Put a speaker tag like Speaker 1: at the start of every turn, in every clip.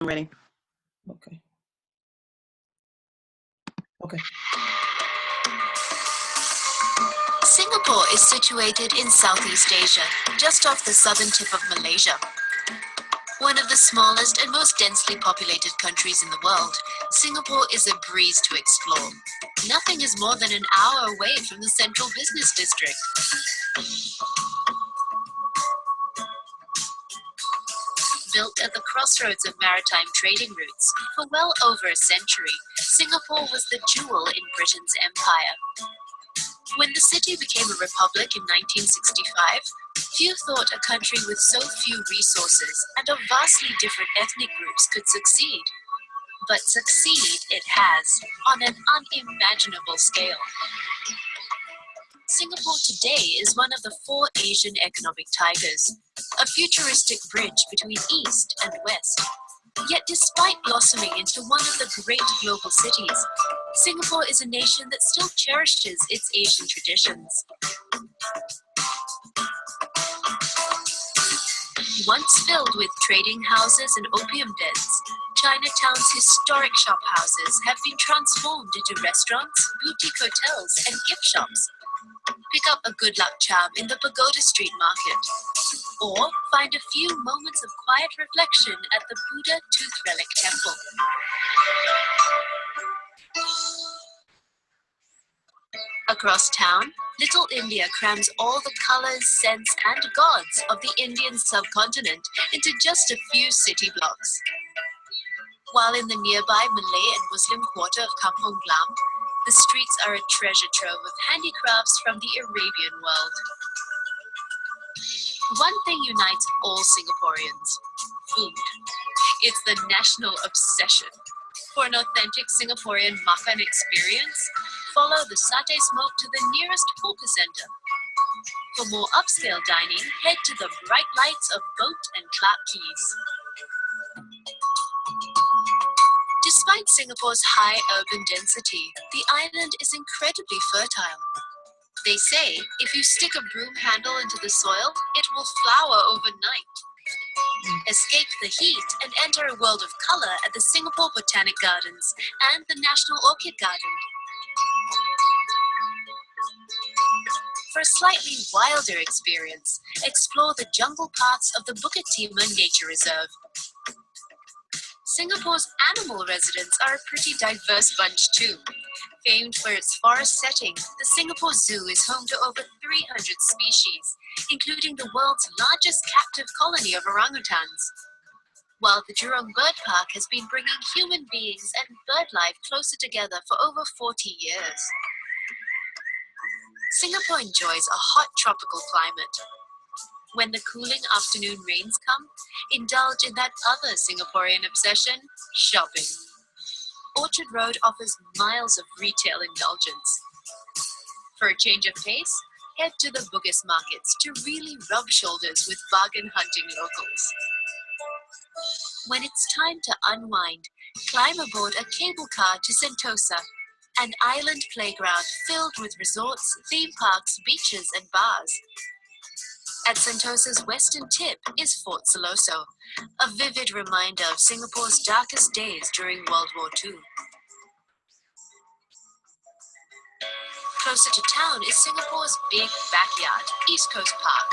Speaker 1: I'm ready. Okay. Okay.
Speaker 2: Singapore is situated in Southeast Asia, just off the southern tip of Malaysia. One of the smallest and most densely populated countries in the world, Singapore is a breeze to explore. Nothing is more than an hour away from the central business district. Built at the crossroads of maritime trading routes, for well over a century, Singapore was the jewel in Britain's empire. When the city became a republic in 1965, few thought a country with so few resources and of vastly different ethnic groups could succeed. But succeed it has, on an unimaginable scale. Singapore today is one of the 4 Asian economic tigers, a futuristic bridge between East and West. Yet despite blossoming into one of the great global cities, Singapore is a nation that still cherishes its Asian traditions. Once filled with trading houses and opium dens, Chinatown's historic shophouses have been transformed into restaurants, boutique hotels, and gift shops. Pick up a good luck charm in the Pagoda Street Market, or find a few moments of quiet reflection at the Buddha Tooth Relic Temple. Across town, Little India crams all the colors, scents, and gods of the Indian subcontinent into just a few city blocks. While in the nearby Malay and Muslim quarter of Kampong Glam, the streets are a treasure trove of handicrafts from the Arabian world. One thing unites all Singaporeans: food. It's the national obsession. For an authentic Singaporean makan experience, follow the satay smoke to the nearest hawker center. For more upscale dining, head to the bright lights of Boat and Clarke Quays. Despite Singapore's high urban density, the island is incredibly fertile. They say if you stick a broom handle into the soil, it will flower overnight. Escape the heat and enter a world of color at the Singapore Botanic Gardens and the National Orchid Garden. For a slightly wilder experience, explore the jungle paths of the Bukit Timah Nature Reserve. Singapore's animal residents are a pretty diverse bunch too. Famed for its forest setting, the Singapore Zoo is home to over 300 species, including the world's largest captive colony of orangutans. While the Jurong Bird Park has been bringing human beings and bird life closer together for over 40 years. Singapore enjoys a hot tropical climate. When the cooling afternoon rains come, indulge in that other Singaporean obsession, shopping. Orchard Road offers miles of retail indulgence. For a change of pace, head to the Bugis markets to really rub shoulders with bargain hunting locals. When it's time to unwind, climb aboard a cable car to Sentosa, an island playground filled with resorts, theme parks, beaches, and bars. At Sentosa's western tip is Fort Siloso, a vivid reminder of Singapore's darkest days during World War II. Closer to town is Singapore's big backyard, East Coast Park.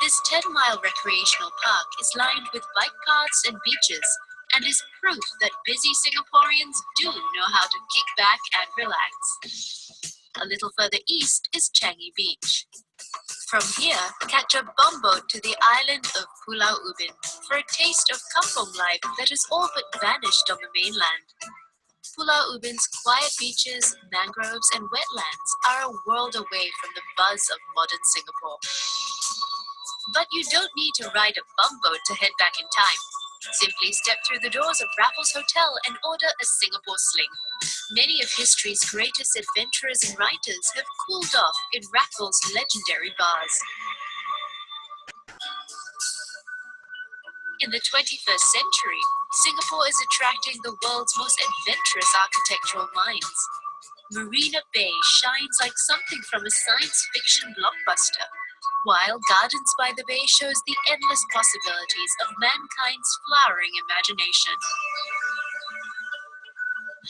Speaker 2: This 10-mile recreational park is lined with bike paths and beaches, and is proof that busy Singaporeans do know how to kick back and relax. A little further east is Changi Beach. From here, catch a bumboat to the island of Pulau Ubin for a taste of kampong life that has all but vanished on the mainland. Pulau Ubin's quiet beaches, mangroves, and wetlands are a world away from the buzz of modern Singapore. But you don't need to ride a bumboat to head back in time. Simply step through the doors of Raffles Hotel and order a Singapore Sling. Many of history's greatest adventurers and writers have cooled off in Raffles' legendary bars. In the 21st century, Singapore is attracting the world's most adventurous architectural minds. Marina Bay shines like something from a science fiction blockbuster. while Gardens by the Bay shows the endless possibilities of mankind's flowering imagination.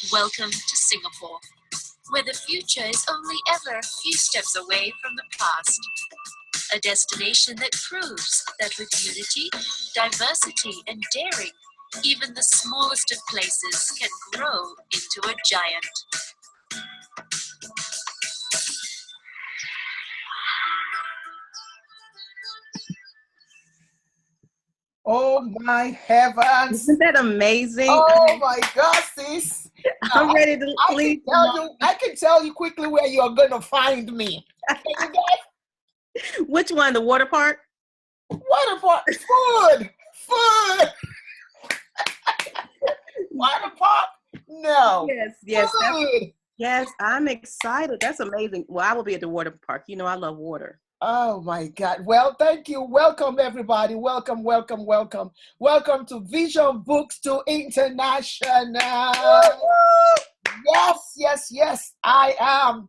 Speaker 2: Welcome to Singapore, where the future is only ever a few steps away from the past. A destination that proves that with unity, diversity, and daring, even the smallest of places can grow into a giant.
Speaker 3: Oh my heavens.
Speaker 1: Isn't that amazing?
Speaker 3: Oh my God, sis.
Speaker 1: I'm ready to please.
Speaker 3: I can tell you quickly where you're going to find me. Can you guys?
Speaker 1: Which one? The water park?
Speaker 3: Water park. Food. Food. Water park? No.
Speaker 1: Yes.
Speaker 3: Food.
Speaker 1: Yes, I'm excited. That's amazing. Well, I will be at the water park. You know, I love water.
Speaker 3: Oh my God. Well, thank you. Welcome, everybody. Welcome to Vision Books to International. Yes. I am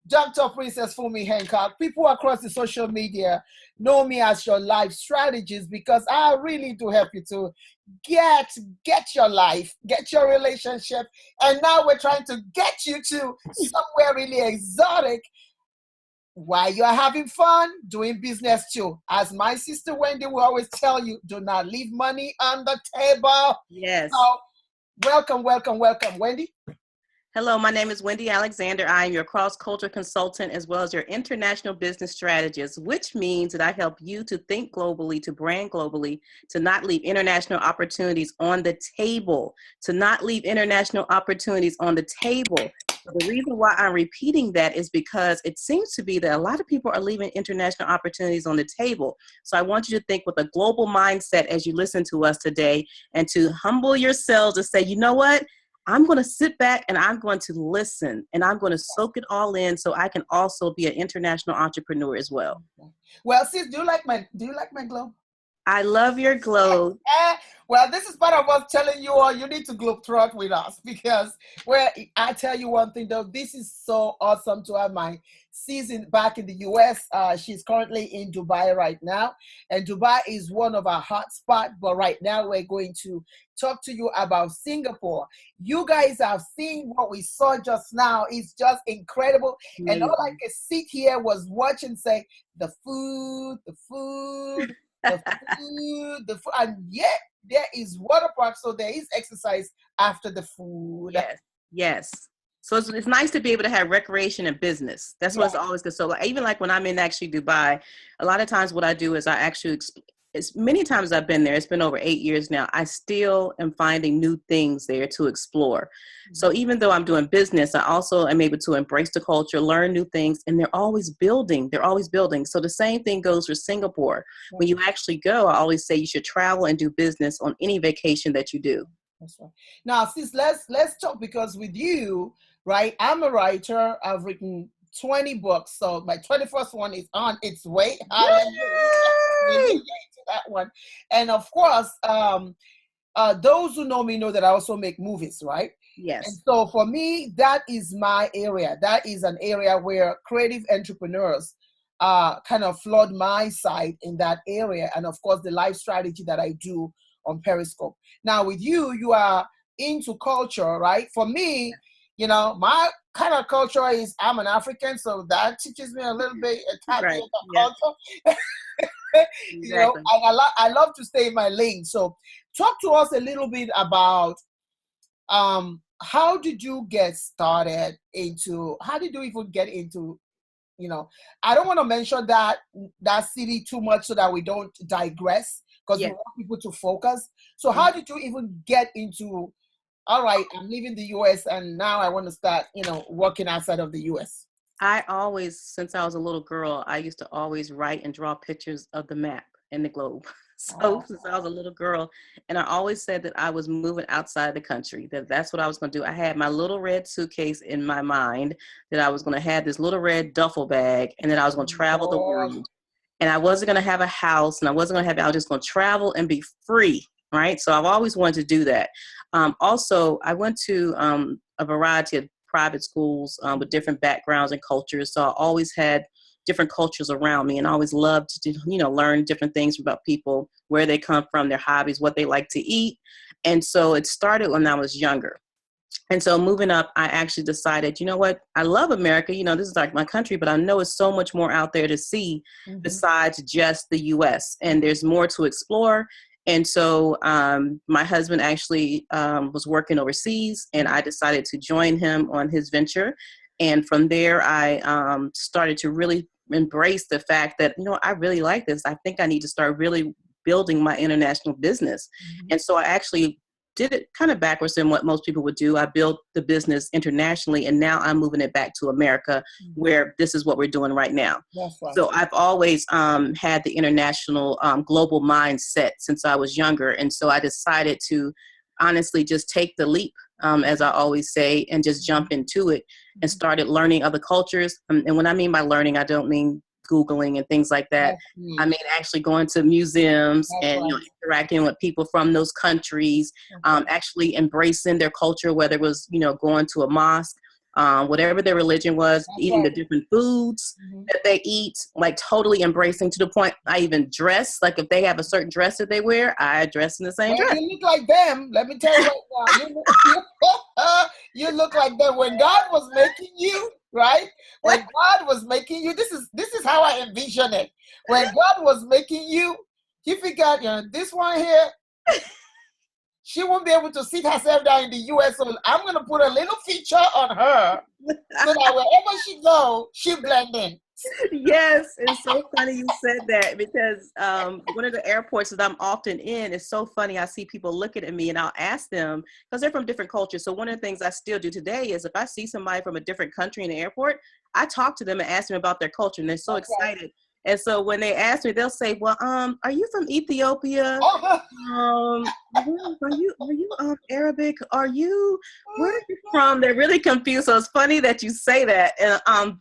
Speaker 3: Dr. Princess Fumi Hancock. People across the social media know me as your life strategist because I really do help you to get your life, get your relationship. And now we're trying to get you to somewhere really exotic while you're having fun doing business too. As my sister Wendy will always tell you, do not leave money on the table.
Speaker 1: Yes.
Speaker 3: So welcome, Wendy.
Speaker 1: Hello, my name is Wendy Alexander. I am your cross-cultural consultant as well as your international business strategist, which means that I help you to think globally, to brand globally, to not leave international opportunities on the table, So the reason why I'm repeating that is because it seems to be that a lot of people are leaving international opportunities on the table. So I want you to think with a global mindset as you listen to us today and to humble yourselves and say, you know what? I'm going to sit back and I'm going to listen and I'm going to soak it all in so I can also be an international entrepreneur as well.
Speaker 3: Well, sis, do you like my globe?
Speaker 1: I love your globe.
Speaker 3: Well, this is part of us telling you all you need to globetrot with us because I tell you one thing though, this is so awesome to have my season back in the US. She's currently in Dubai right now, and Dubai is one of our hot spots. But right now we're going to talk to you about Singapore. You guys have seen what we saw just now. It's just incredible. And all I could sit here was watch and say, the food, and yet there is water park, so there is exercise after the food.
Speaker 1: Yes. So it's nice to be able to have recreation and business. That's what's always good. So even like when I'm in actually Dubai, a lot of times what I do is I actually many times I've been there, it's been over 8 years now, I still am finding new things there to explore. Mm-hmm. So even though I'm doing business, I also am able to embrace the culture, learn new things, and they're always building. So the same thing goes for Singapore. Mm-hmm. When you actually go, I always say you should travel and do business on any vacation that you do.
Speaker 3: That's right. Now, sis, let's talk, because with you, right, I'm a writer. I've written 20 books. So my 21st one is on its way. Hallelujah. That one. And of course, those who know me know that I also make movies, right?
Speaker 1: Yes.
Speaker 3: And so for me, that is my area. That is an area where creative entrepreneurs kind of flood my side in that area. And of course, the life strategy that I do on Periscope. Now with you, you are into culture, right? For me, you know, my kind of culture is I'm an African, so that teaches me a little bit about culture. You know, I love to stay in my lane. So talk to us a little bit about how did you get started into, how did you even get into, you know, I don't want to mention that city too much so that we don't digress, because we want people to focus. So how did you even get into, all right, I'm leaving the US and now I want to start, you know, working outside of the US?
Speaker 1: I always, since I was a little girl, I used to always write and draw pictures of the map and the globe. So since I was a little girl, and I always said that I was moving outside the country, that's what I was going to do. I had my little red suitcase in my mind that I was going to have this little red duffel bag and that I was going to travel the world. And I wasn't going to have a house and I wasn't going to I was just going to travel and be free. Right. So I've always wanted to do that. Also, I went to a variety of private schools with different backgrounds and cultures. So I always had different cultures around me, and I always loved to, learn different things about people, where they come from, their hobbies, what they like to eat. And so it started when I was younger. And so moving up, I actually decided, you know what, I love America. This is like my country, but I know it's so much more out there to see besides just the US, and there's more to explore. And so my husband actually was working overseas, and I decided to join him on his venture. And from there, I started to really embrace the fact that, I really like this. I think I need to start really building my international business. And so I actually did it kind of backwards than what most people would do. I built the business internationally, and now I'm moving it back to America, where this is what we're doing right now.
Speaker 3: That's right.
Speaker 1: So I've always had the international global mindset since I was younger. And so I decided to honestly just take the leap, as I always say, and just jump into it and started learning other cultures. And when I mean by learning, I don't mean Googling and things like that. I mean, actually going to museums and interacting with people from those countries, actually embracing their culture, whether it was, going to a mosque, whatever their religion was, eating the different foods that they eat, like totally embracing, to the point I even dress. Like if they have a certain dress that they wear, I dress in the same dress.
Speaker 3: You look like them. Let me tell you right now. You look like them. When God was making you, right? When God was making you, this is how I envision it. When God was making you, he figured, this one here, she won't be able to sit herself down in the US, so I'm going to put a little feature on her so that wherever she goes, she blend in.
Speaker 1: Yes, it's so funny you said that, because one of the airports that I'm often in, is so funny. I see people looking at me, and I'll ask them, because they're from different cultures. So one of the things I still do today is if I see somebody from a different country in the airport, I talk to them and ask them about their culture, and they're so excited. And so when they ask me, they'll say, well, are you from Ethiopia? Are you Arabic? Where are you from? They're really confused. So it's funny that you say that.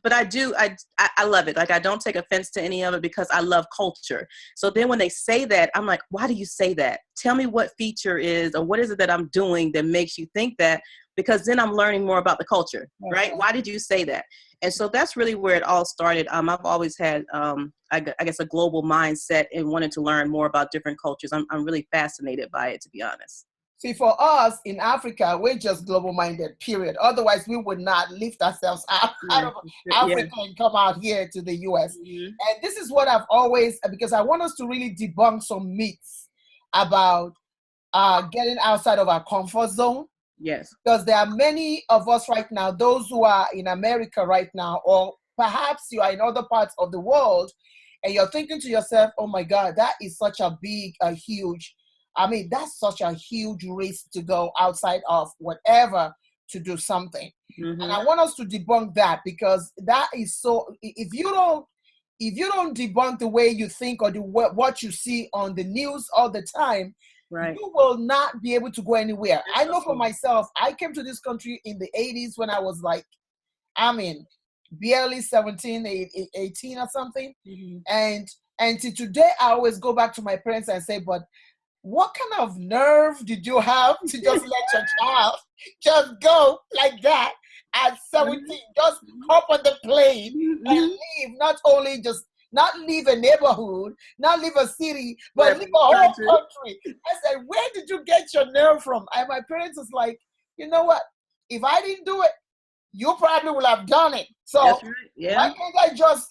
Speaker 1: But I love it. Like, I don't take offense to any of it, because I love culture. So then when they say that, I'm like, why do you say that? Tell me what feature is, or what is it that I'm doing that makes you think that? Because then I'm learning more about the culture, right? Why did you say that? And so that's really where it all started. I've always had, I guess, a global mindset and wanted to learn more about different cultures. I'm really fascinated by it, to be honest.
Speaker 3: See, for us in Africa, we're just global-minded, period. Otherwise, we would not lift ourselves out of Africa and come out here to the US. And this is what I've always, because I want us to really debunk some myths about getting outside of our comfort zone.
Speaker 1: Yes.
Speaker 3: Because there are many of us right now, those who are in America right now, or perhaps you are in other parts of the world, and you're thinking to yourself, oh my God, that is such a huge, that's such a huge risk to go outside of whatever to do something. And I want us to debunk that, because that is so, if you don't debunk the way you think, or what you see on the news all the time, you will not be able to go anywhere. I know for myself, I came to this country in the 80s when I was like, barely 17, 18 or something. And to today, I always go back to my parents and say, but what kind of nerve did you have to just let your child just go like that at 17? Just hop on the plane and leave, not leave a neighborhood, not leave a city, but leave a whole country. I said, where did you get your nerve from? And my parents was like, you know what? If I didn't do it, you probably would have done it. So why can't I just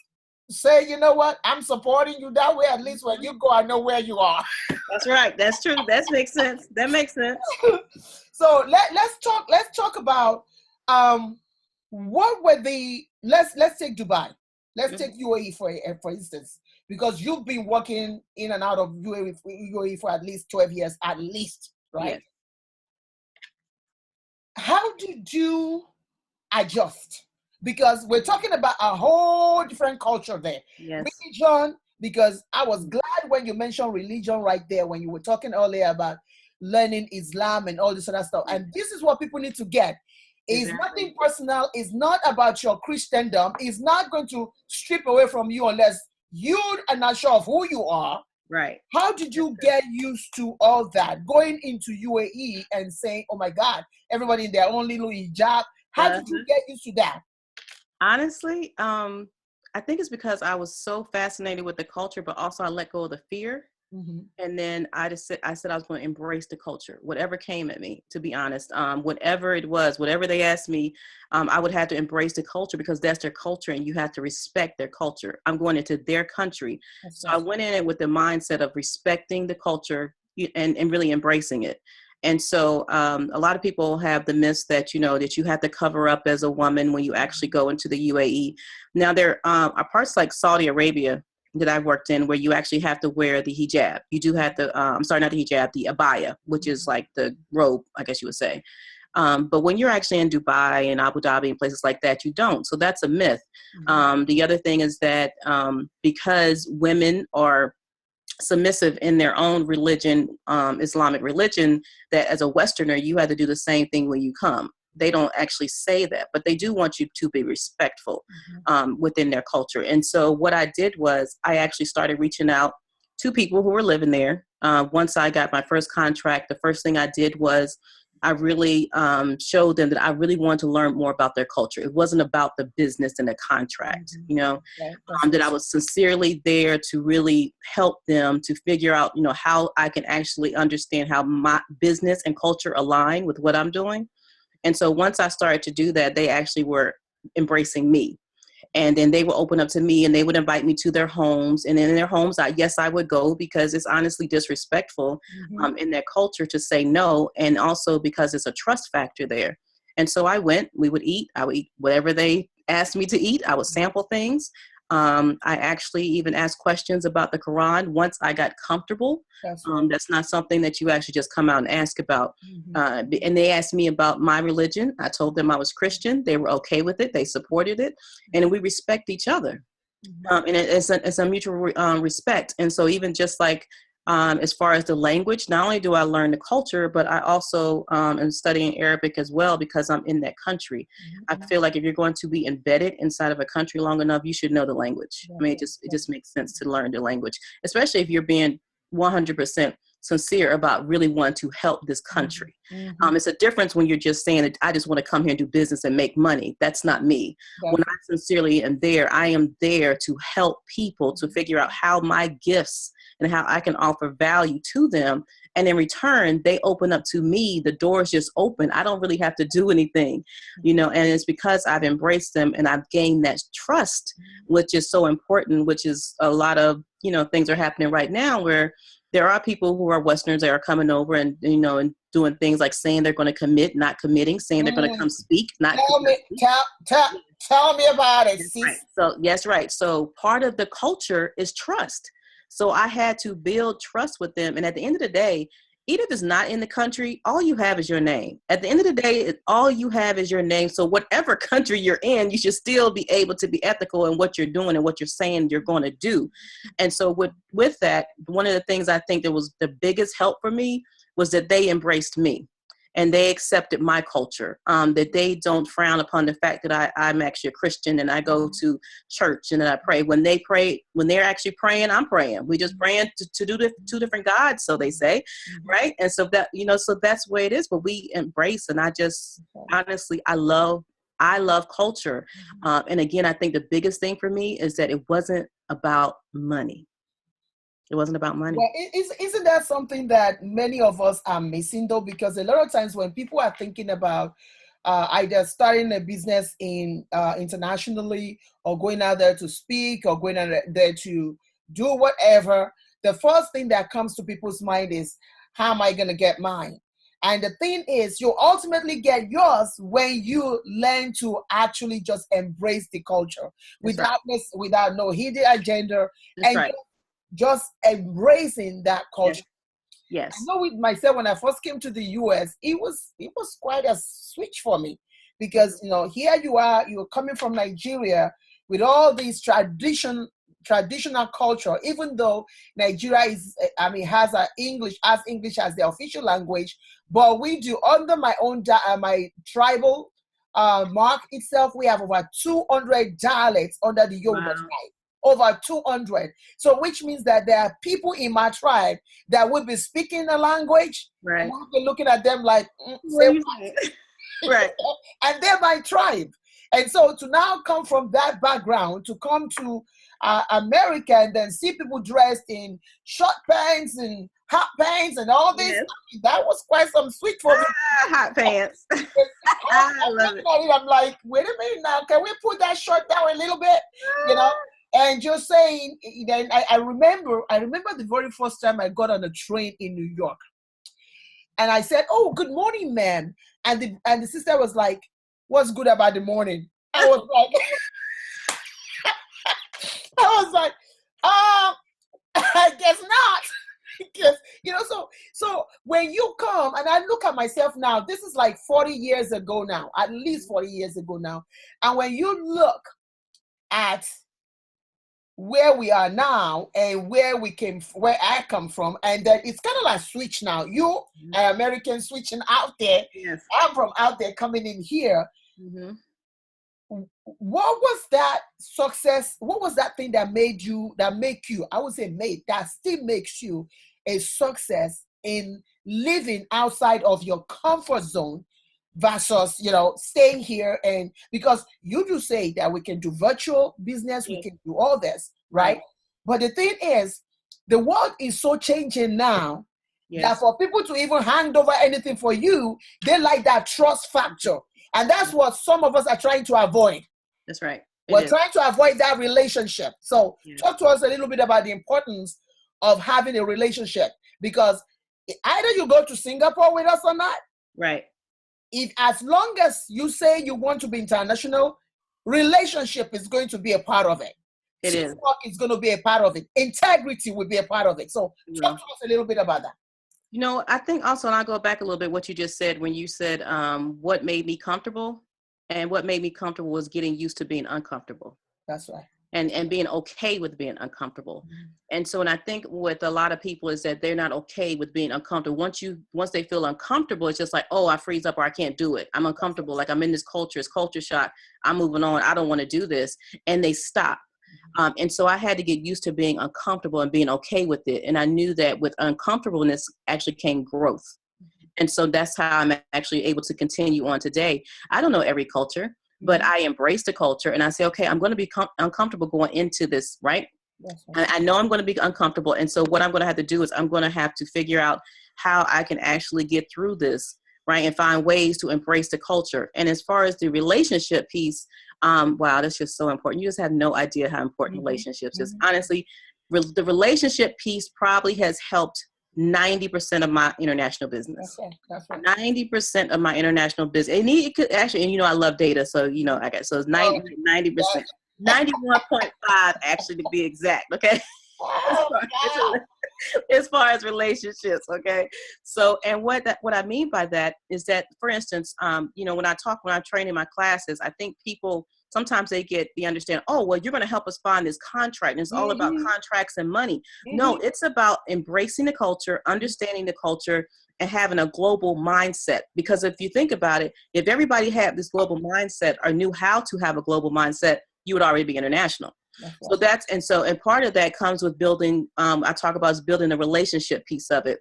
Speaker 3: say, you know what? I'm supporting you that way. At least when you go, I know where you are.
Speaker 1: That's right. That's true. That makes sense. That makes sense.
Speaker 3: So let's talk about what were let's take Dubai. Let's take UAE for instance, because you've been working in and out of UAE for at least 12 years, at least, right? Yes. How did you adjust? Because we're talking about a whole different culture there.
Speaker 1: Yes.
Speaker 3: Religion, because I was glad when you mentioned religion right there, when you were talking earlier about learning Islam and all this other stuff. And this is what people need to get. It's nothing personal. It's not about your Christendom. It's not going to strip away from you unless you are not sure of who you are.
Speaker 1: Right.
Speaker 3: How did you get used to all that? Going into UAE and saying, oh my God, everybody in their own little hijab. How did you get used to that?
Speaker 1: Honestly, I think it's because I was so fascinated with the culture, but also I let go of the fear.
Speaker 3: Mm-hmm.
Speaker 1: And then I said I was going to embrace the culture, whatever came at me, to be honest. Whatever it was, whatever they asked me, I would have to embrace the culture because that's their culture and you have to respect their culture. I'm going into their country. So I went in it with the mindset of respecting the culture and really embracing it. And so a lot of people have the myth that, that you have to cover up as a woman when you actually go into the UAE. Now, there are parts like Saudi Arabia that I worked in where you actually have to wear the hijab. You do have the, not the hijab, the abaya, which is like the robe, I guess you would say. But when you're actually in Dubai and Abu Dhabi and places like that, you don't. So that's a myth. The other thing is that because women are submissive in their own religion, Islamic religion, that as a Westerner, you have to do the same thing when you come. They don't actually say that, but they do want you to be respectful within their culture. And so what I did was I actually started reaching out to people who were living there. Once I got my first contract, the first thing I did was I really showed them that I really wanted to learn more about their culture. It wasn't about the business and the contract, that I was sincerely there to really help them to figure out, how I can actually understand how my business and culture align with what I'm doing. And so once I started to do that, they actually were embracing me. And then they would open up to me and they would invite me to their homes. And in their homes, I would go because it's honestly disrespectful in their culture to say no. And also because it's a trust factor there. And so I went, I would eat whatever they asked me to eat. I would sample things. I actually even asked questions about the Quran once I got comfortable. That's not something that you actually just come out and ask about. And they asked me about my religion. I told them I was Christian. They were okay with it. They supported it. And we respect each other. And it's a mutual respect. And so even just like as far as the language, not only do I learn the culture, but I also am studying Arabic as well because I'm in that country. I feel like if you're going to be embedded inside of a country long enough, you should know the language. I mean, it just makes sense to learn the language, especially if you're being 100% sincere about really wanting to help this country. It's a difference when you're just saying that I just want to come here and do business and make money. That's not me. When I sincerely am there, I am there to help people to figure out how my gifts and how I can offer value to them. And in return, they open up to me. The doors just open. I don't really have to do anything, and it's because I've embraced them and I've gained that trust, which is so important, which is a lot of, things are happening right now where there are people who are Westerners that are coming over and, and doing things like saying they're going to commit, not committing, saying they're going to come speak, not
Speaker 3: tell me about it.
Speaker 1: Right. So, yes, right. So part of the culture is trust. So I had to build trust with them. And at the end of the day, even if it's not in the country, all you have is your name. At the end of the day, all you have is your name. So whatever country you're in, you should still be able to be ethical in what you're doing and what you're saying you're going to do. And so with that, one of the things I think that was the biggest help for me was that they embraced me. And they accepted my culture, that they don't frown upon the fact that I'm actually a Christian and I go to church and I pray. When they're actually praying, I'm praying. We just praying to do the two different gods, so they say, right? And so that, so that's the way it is, but we embrace. And I just, honestly, I love culture. And again, I think the biggest thing for me is that it wasn't about money. It wasn't about money.
Speaker 3: Well, isn't that something that many of us are missing, though? Because a lot of times when people are thinking about either starting a business internationally or going out there to speak or going out there to do whatever, the first thing that comes to people's mind is, how am I going to get mine? And the thing is, you ultimately get yours when you learn to actually just embrace the culture without no hidden agenda.
Speaker 1: That's right.
Speaker 3: Just embracing that culture.
Speaker 1: Yes.
Speaker 3: I know with myself, when I first came to the US, it was quite a switch for me because, here you're coming from Nigeria with all these traditional culture, even though Nigeria has English as the official language, but we do under my own, my tribal mark itself, we have over 200 dialects under the Yoruba tribe. Over 200. So which means that there are people in my tribe that would be speaking the language.
Speaker 1: Right.
Speaker 3: And we'll be looking at them like, say what?
Speaker 1: Right.
Speaker 3: And they're my tribe. And so to now come from that background, to come to America and then see people dressed in short pants and hot pants and all this,
Speaker 1: Yes.
Speaker 3: that was quite some sweet for me.
Speaker 1: Hot pants.
Speaker 3: I love it. I'm like, wait a minute now, can we put that shirt down a little bit? You know? And just saying, I remember the very first time I got on a train in New York. And I said, "Oh, good morning, ma'am." And the sister was like, "What's good about the morning?" I was like, I guess not. Because, so when you come, and I look at myself now, this is like 40 years ago now, at least 40 years ago now. And when you look at where we are now and where I come from, and that it's kind of like switch now. You are American switching out there.
Speaker 1: Yes.
Speaker 3: I'm from out there coming in here.
Speaker 1: Mm-hmm.
Speaker 3: What was that success? What was that thing that make you, I would say that still makes you a success in living outside of your comfort zone versus, staying here? And because you do say that we can do virtual business, we can do all this, right? But the thing is, the world is so changing now that for people to even hand over anything for you, they like that trust factor. And that's what some of us are trying to avoid.
Speaker 1: That's right.
Speaker 3: We're trying to avoid that relationship. So talk to us a little bit about the importance of having a relationship, because either you go to Singapore with us or not.
Speaker 1: Right.
Speaker 3: As long as you say you want to be international, relationship is going to be a part of it. Teamwork is going to be a part of it. Integrity will be a part of it. So talk to us a little bit about that.
Speaker 1: I think also, and I'll go back a little bit, what you just said, when you said what made me comfortable, and what made me comfortable was getting used to being uncomfortable.
Speaker 3: That's right.
Speaker 1: And being okay with being uncomfortable. And so, and I think with a lot of people is that they're not okay with being uncomfortable. Once they feel uncomfortable, it's just like, oh, I freeze up, or I can't do it. I'm uncomfortable. Like, I'm in this culture, it's culture shock. I'm moving on. I don't want to do this. And they stop. And so I had to get used to being uncomfortable and being okay with it. And I knew that with uncomfortableness actually came growth. And so that's how I'm actually able to continue on today. I don't know every culture, but I embrace the culture and I say, okay, I'm going to be uncomfortable going into this, right? I know I'm going to be uncomfortable. And so what I'm going to have to do is I'm going to have to figure out how I can actually get through this, right? And find ways to embrace the culture. And as far as the relationship piece, wow, that's just so important. You just have no idea how important relationships is. Honestly, the relationship piece probably has helped 90% of my international business.
Speaker 3: That's right.
Speaker 1: 90% of my international business. And it could actually, and I love data. So, so it's 90%, 91.5 actually to be exact. Okay. As far as relationships. Okay. So, and what I mean by that is that, for instance, when I train in my classes, I think people, sometimes they understand, oh, well, you're going to help us find this contract. And it's all about contracts and money. No, it's about embracing the culture, understanding the culture, and having a global mindset. Because if you think about it, if everybody had this global mindset or knew how to have a global mindset, you would already be international. So and part of that comes with building, I talk about is building the relationship piece of it.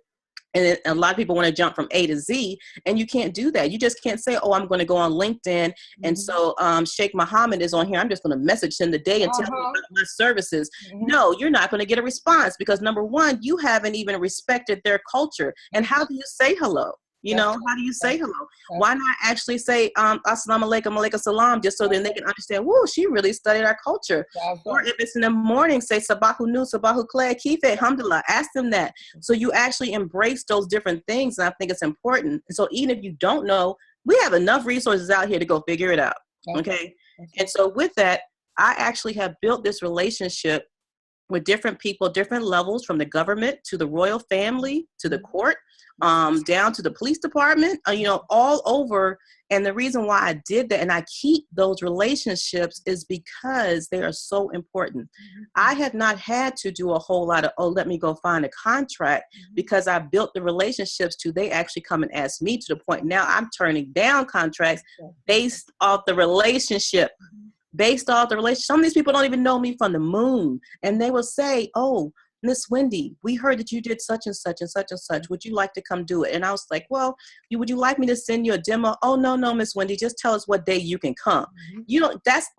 Speaker 1: And a lot of people want to jump from A to Z, and you can't do that. You just can't say, oh, I'm going to go on LinkedIn. And so Sheikh Mohammed is on here. I'm just going to message him today and tell him about my services. No, you're not going to get a response because, number one, you haven't even respected their culture. And how do you say hello? How do you say hello? Why not actually say assalamu alaikum, alaikum salam, just so then they can understand, whoa, she really studied our culture. Or if it's in the morning, say sabahu nu, sabahu khair, kife, alhamdulillah, ask them that. So you actually embrace those different things, and I think it's important. And so even if you don't know, we have enough resources out here to go figure it out, okay? And so with that, I actually have built this relationship with different people, different levels, from the government to the royal family to the court, down to the police department, all over. And the reason why I did that and I keep those relationships is because they are so important. I have not had to do a whole lot of, let me go find a contract, because I built the relationships they actually come and ask me, to the point now I'm turning down contracts based off the relationship. Some of these people don't even know me from the moon. And they will say, oh, Miss Wendy, we heard that you did such and such and such and such. Would you like to come do it? And I was like, well, would you like me to send you a demo? Oh, no, Miss Wendy, just tell us what day you can come. You know, that's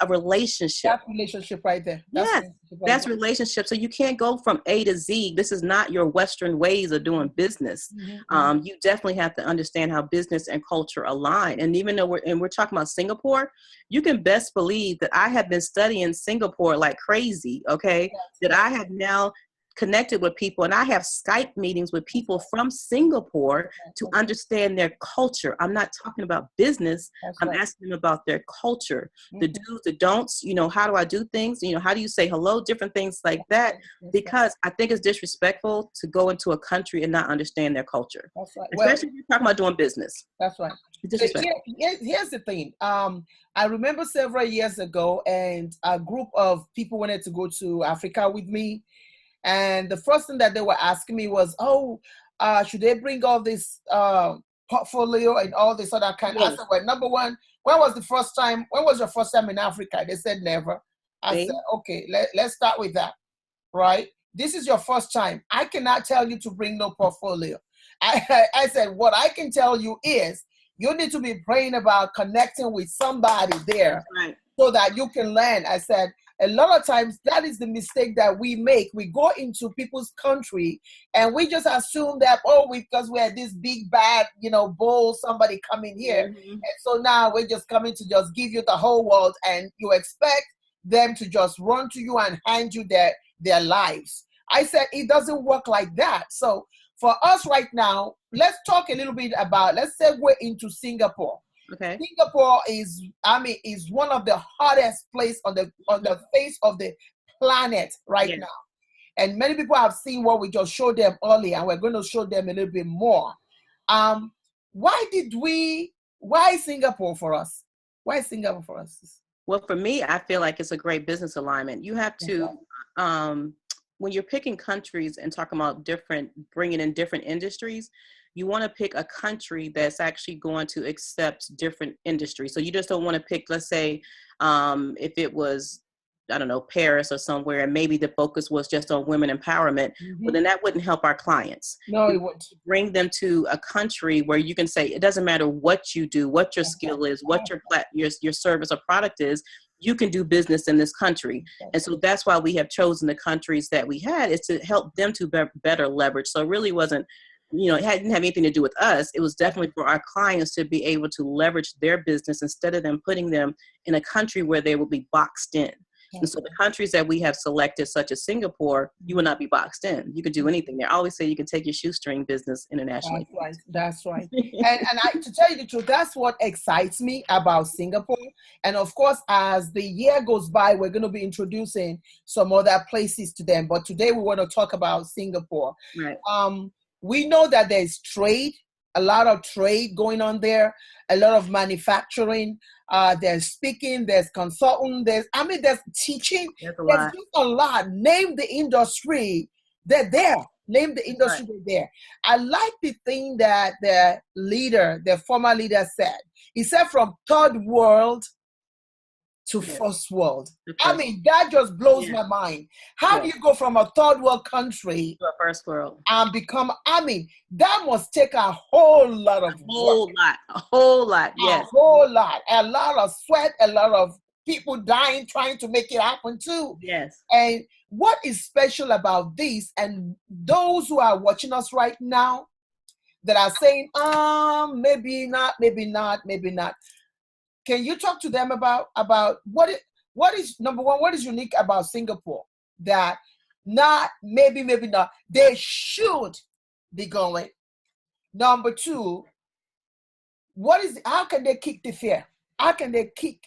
Speaker 1: a relationship.
Speaker 3: That relationship right there.
Speaker 1: Yes, that's relationship. So you can't go from A to Z. This is not your Western ways of doing business. You definitely have to understand how business and culture align. And even though we're talking about Singapore, you can best believe that I have been studying Singapore like crazy. Okay, that I have now connected with people, and I have Skype meetings with people from Singapore to understand their culture. I'm not talking about business. I'm asking them about their culture, the do's, the don'ts, you know, how do I do things? You know, how do you say hello? Different things like that, because I think it's disrespectful to go into a country and not understand their culture. Especially if you're talking about doing business.
Speaker 3: That's right. Here's the thing. I remember several years ago, and a group of people wanted to go to Africa with me. And the first thing that they were asking me was, should they bring all this portfolio and all this other kind? I said, well, number one, when was your first time in Africa? They said never. I said, okay, let's start with that, right? This is your first time. I cannot tell you to bring no portfolio. I said, what I can tell you is you need to be praying about connecting with somebody there so that you can learn. I said, a lot of times that is the mistake that we make. We go into people's country and we just assume that, because we're this big bad, bull, somebody coming here. And so now we're just coming to just give you the whole world, and you expect them to just run to you and hand you their lives. I said, it doesn't work like that. So for us right now, let's talk a little bit about, let's segue into Singapore.
Speaker 1: Okay.
Speaker 3: Singapore is one of the hottest places on the face of the planet right now. And many people have seen what we just showed them earlier, and we're going to show them a little bit more. Why Singapore for us? Why Singapore for us?
Speaker 1: Well, for me, I feel like it's a great business alignment. You have to, when you're picking countries and talking about bringing in different industries, you want to pick a country that's actually going to accept different industries. So you just don't want to pick, let's say, if it was, I don't know, Paris or somewhere, and maybe the focus was just on women empowerment, well, then that wouldn't help our clients.
Speaker 3: No, it wouldn't.
Speaker 1: Bring them to a country where you can say, it doesn't matter what you do, what your skill is, what your service or product is, you can do business in this country. And so that's why we have chosen the countries that we had, is to help them to better leverage. So it really wasn't, it didn't have anything to do with us. It was definitely for our clients to be able to leverage their business instead of them putting them in a country where they will be boxed in. And so the countries that we have selected, such as Singapore, you will not be boxed in. You can do anything there. I always say you can take your shoestring business internationally.
Speaker 3: That's right. And to tell you the truth, that's what excites me about Singapore. And of course, as the year goes by, we're going to be introducing some other places to them. But today we want to talk about Singapore.
Speaker 1: Right.
Speaker 3: We know that there's trade, a lot of trade going on there, a lot of manufacturing. There's speaking, there's consulting, there's teaching. There's just a lot. Name the industry, they're there. Name the industry, they're there. I like the thing that the former leader said. He said from third world to first world. That just blows my mind. How do you go from a third world country
Speaker 1: to a first world
Speaker 3: and become, that must take a whole lot of work.
Speaker 1: A whole lot, yes.
Speaker 3: A whole lot. A lot of sweat, a lot of people dying, trying to make it happen too.
Speaker 1: Yes.
Speaker 3: And what is special about this, and those who are watching us right now that are saying, maybe not, maybe not, maybe not. Can you talk to them about what is number one, what is unique about Singapore that maybe not, they should be going? Number two, how can they kick the fear? How can they kick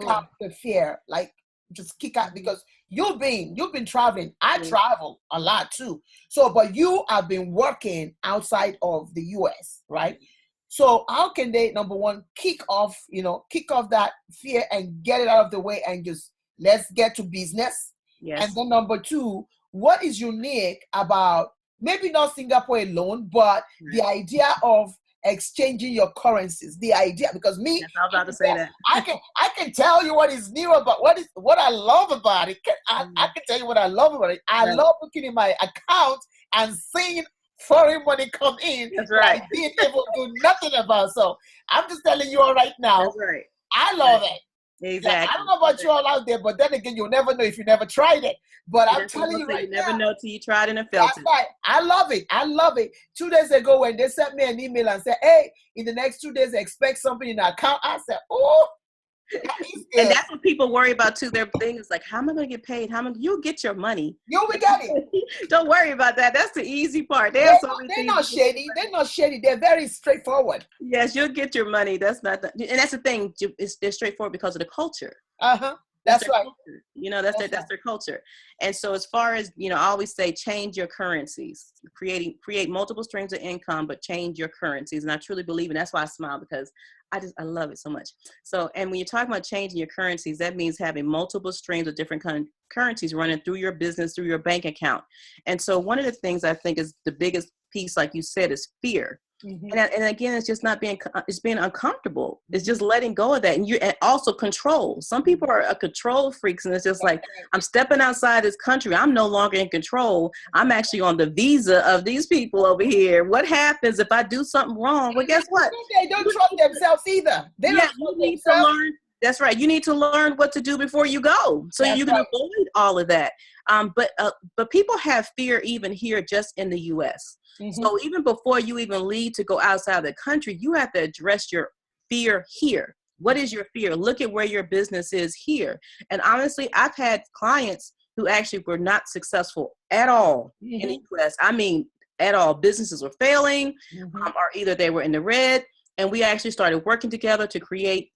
Speaker 3: out the fear? Like just kick out, because you've been traveling. I travel a lot too. So, but you have been working outside of the US, right? So how can they, number one, kick off that fear and get it out of the way and just let's get to business? Yes. And then number two, what is unique about maybe not Singapore alone, but the idea of exchanging your currencies. The idea, because me,
Speaker 1: yes, I was about to say that.
Speaker 3: I can tell you what is new about what I love about it. I can tell you what I love about it. I love looking in my account and seeing foreign money come in.
Speaker 1: That's right.
Speaker 3: I didn't even do nothing about. So I'm just telling you all right now.
Speaker 1: That's right.
Speaker 3: I love it.
Speaker 1: Exactly.
Speaker 3: Like, I don't know about you all out there, but then again, you'll never know if you never tried it. But I'm telling you right now,
Speaker 1: you never know till you tried it and felt it.
Speaker 3: Right. I love it. I love it. 2 days ago, when they sent me an email and said, "Hey, in the next 2 days, expect something in the account," I said, "Oh."
Speaker 1: And that's what people worry about too. Their thing is like, how am I going to get paid? You'll get your money.
Speaker 3: You'll get it.
Speaker 1: Don't worry about that. That's the easy part.
Speaker 3: They're not shady. They're not shady. They're very straightforward.
Speaker 1: Yes, you'll get your money. That's not and that's the thing. They're straightforward because of the culture.
Speaker 3: That's right.
Speaker 1: Culture. You know, that's their culture. And so as far as, I always say, change your currencies, create multiple streams of income, but change your currencies. And I truly believe, and that's why I smile, because I love it so much. So, and when you're talking about changing your currencies, that means having multiple streams of different currencies running through your business, through your bank account. And so one of the things I think is the biggest piece, like you said, is fear. And again, it's just it's being uncomfortable. It's just letting go of that. And also control. Some people are control freaks, and it's just like, I'm stepping outside this country. I'm no longer in control. I'm actually on the visa of these people over here. What happens if I do something wrong? Well, guess what?
Speaker 3: They don't trust themselves either. They don't trust themselves.
Speaker 1: That's right. You need to learn what to do before you go, so you can avoid all of that. But people have fear even here, just in the U.S. So even before you even leave to go outside the country, you have to address your fear here. What is your fear? Look at where your business is here. And honestly, I've had clients who actually were not successful at all in the U.S. I mean, at all. Businesses were failing, or either they were in the red. And we actually started working together to create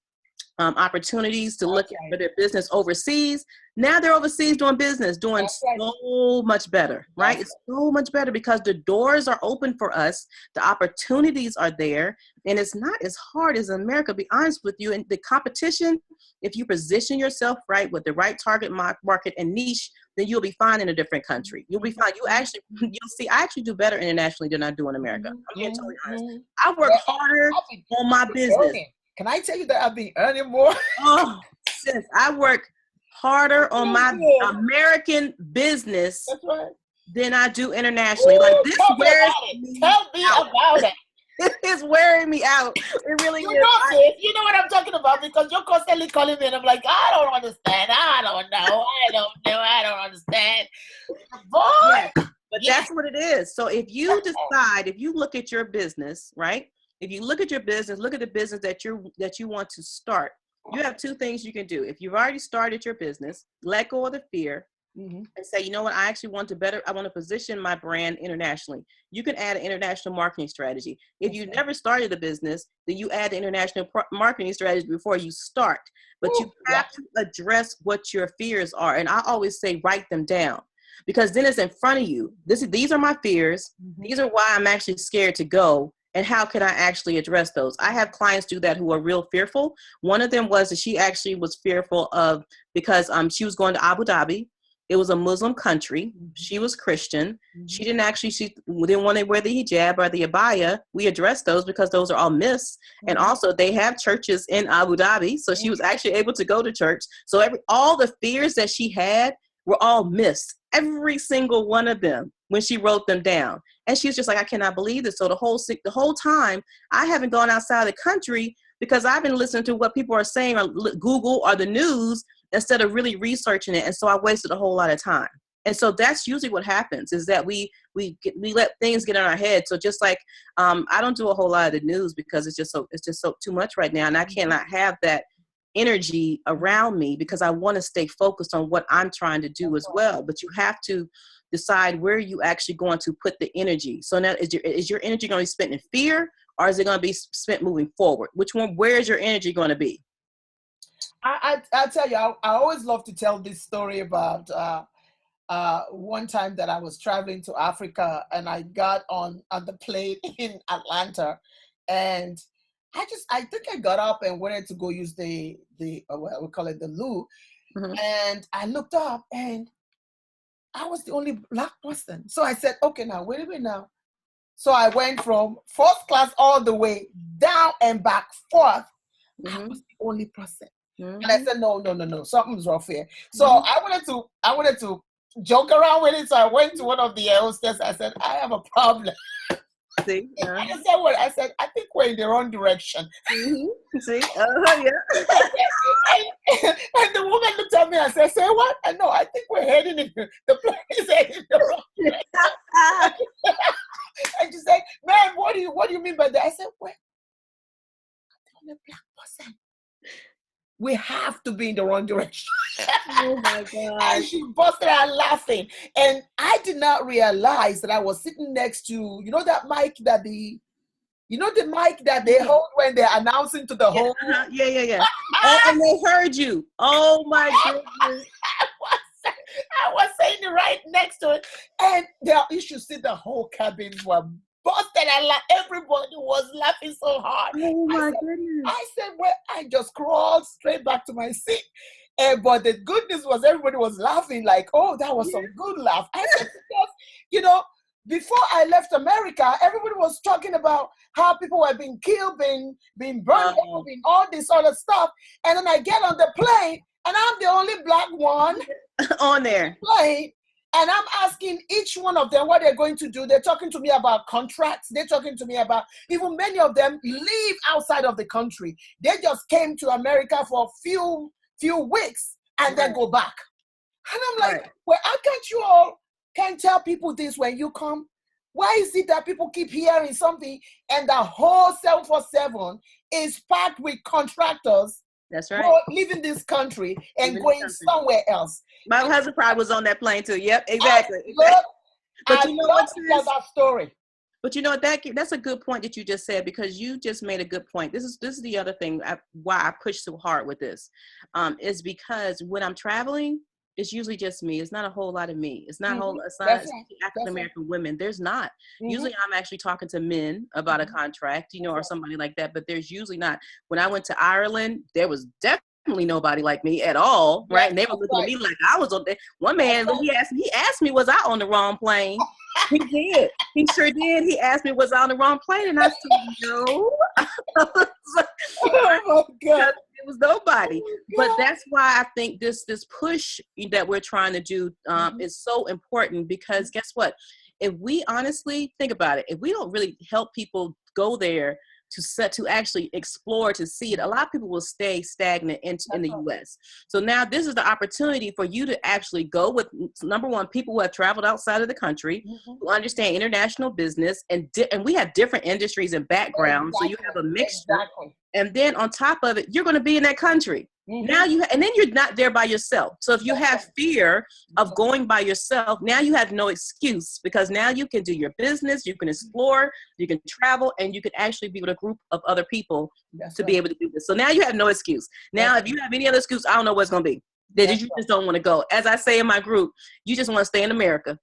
Speaker 1: opportunities to look at their business overseas. Now they're overseas doing business, doing so much better, right? It's so much better because the doors are open for us. The opportunities are there, and it's not as hard as America, to be honest with you. And the competition, if you position yourself right with the right target market and niche, then you'll be fine in a different country. You'll be fine. You'll see, I actually do better internationally than I do in America. I'm being totally honest. I work harder on my business.
Speaker 3: Can I tell you that I've been earning more?
Speaker 1: Oh, sis, I work harder on my American business than I do internationally. Like, this wears me
Speaker 3: Tell me about it.
Speaker 1: It is wearing me out. It really is.
Speaker 3: You know what I'm talking about, because you're constantly calling me and I'm like, I don't understand. I don't understand. Boy.
Speaker 1: But that's what it is. So if you decide, if you look at your business, right? If you look at your business, look at the business that you want to start, you have two things you can do. If you've already started your business, let go of the fear and say, you know what, I want to position my brand internationally. You can add an international marketing strategy. If you never started a business, then you add the international marketing strategy before you start. But you have to address what your fears are. And I always say, write them down, because then it's in front of you. These are my fears. These are why I'm actually scared to go. And how can I actually address those? I have clients do that who are real fearful. One of them was that she actually was fearful of, because she was going to Abu Dhabi. It was a Muslim country. She was Christian. She didn't want to wear the hijab or the abaya. We addressed those because those are all myths. And also they have churches in Abu Dhabi. So she was actually able to go to church. So all the fears that she had were all myths. Every single one of them, when she wrote them down. And she was just like, I cannot believe this. So the whole time, I haven't gone outside the country because I've been listening to what people are saying on Google or the news instead of really researching it. And so I wasted a whole lot of time. And so that's usually what happens, is that we let things get in our head. So just like I don't do a whole lot of the news because it's just so too much right now, and I cannot have that energy around me because I want to stay focused on what I'm trying to do as well. But you have to decide where you actually going to put the energy. So now, is your energy going to be spent in fear, or is it going to be spent moving forward? Where is your energy going to be?
Speaker 3: I tell you, I always love to tell this story about one time that I was traveling to Africa, and I got on the plane in Atlanta, and I think I got up and wanted to go use the what we call it, the loo, and I looked up and I was the only black person. So I said, okay, now wait a minute now. So I went from first class all the way down and back forth. I was the only person. And I said, no, something's off here. So I wanted to joke around with it. So I went to one of the hostess. I said, I have a problem.
Speaker 1: See?
Speaker 3: I said, what? I said, I think we're in the wrong direction.
Speaker 1: See?
Speaker 3: Yeah. and the woman looked at me and said, say what? I know, I think we're heading in the place is heading in the wrong direction. And she said, man, what do you mean by that? I said, well, I'm the only black person. We have to be in the wrong direction.
Speaker 1: Oh my God.
Speaker 3: And she busted out laughing. And I did not realize that I was sitting next to, that mic that the mic that they hold when they're announcing to the whole.
Speaker 1: Yeah. And they heard you. Oh my goodness.
Speaker 3: I was sitting right next to it. And you should see the whole cabins were busted and everybody was laughing so hard.
Speaker 1: Oh my goodness.
Speaker 3: I said, well, I just crawled straight back to my seat. But the good news was everybody was laughing like, oh, that was some good laugh. I said, because, before I left America, everybody was talking about how people were being killed, being burned, being all this other stuff. And then I get on the plane and I'm the only black one
Speaker 1: on there.
Speaker 3: Plane. And I'm asking each one of them what they're going to do. They're talking to me about contracts. They're talking to me about, even many of them live outside of the country. They just came to America for a few weeks and then go back. And I'm like, well, how can't you all tell people this when you come? Why is it that people keep hearing something and the whole 747 is packed with contractors?
Speaker 1: That's right.
Speaker 3: Leaving this country and going somewhere else.
Speaker 1: My husband probably was on that plane too. Yep, exactly.
Speaker 3: But you know what? That story.
Speaker 1: But that's a good point that you just said, because you just made a good point. This is the other thing why I push so hard with this, is because when I'm traveling, it's usually just me. It's not a whole lot of me. It's not African American women. There's not. Usually I'm actually talking to men about a contract, or somebody like that. But there's usually not. When I went to Ireland, there was definitely nobody like me at all, right? And they were looking at me like I was on there. One man, he asked me, was I on the wrong plane? He did. He sure did. He asked me, was I on the wrong plane? And I said, no.
Speaker 3: Oh my God.
Speaker 1: It was nobody. But that's why I think this push that we're trying to do is so important, because guess what? If we honestly think about it, if we don't really help people go there to actually explore, to see it, a lot of people will stay stagnant in the U.S. So now this is the opportunity for you to actually go with, number one, people who have traveled outside of the country, who understand international business, and we have different industries and backgrounds. So you have a mixture. And then on top of it, you're going to be in that country. Now and then you're not there by yourself. So if you have fear of going by yourself, now you have no excuse, because now you can do your business, you can explore, you can travel, and you can actually be with a group of other people be able to do this. So now you have no excuse. Now, if you have any other excuse, I don't know what it's going to be. That you just don't want to go. As I say in my group, you just want to stay in America.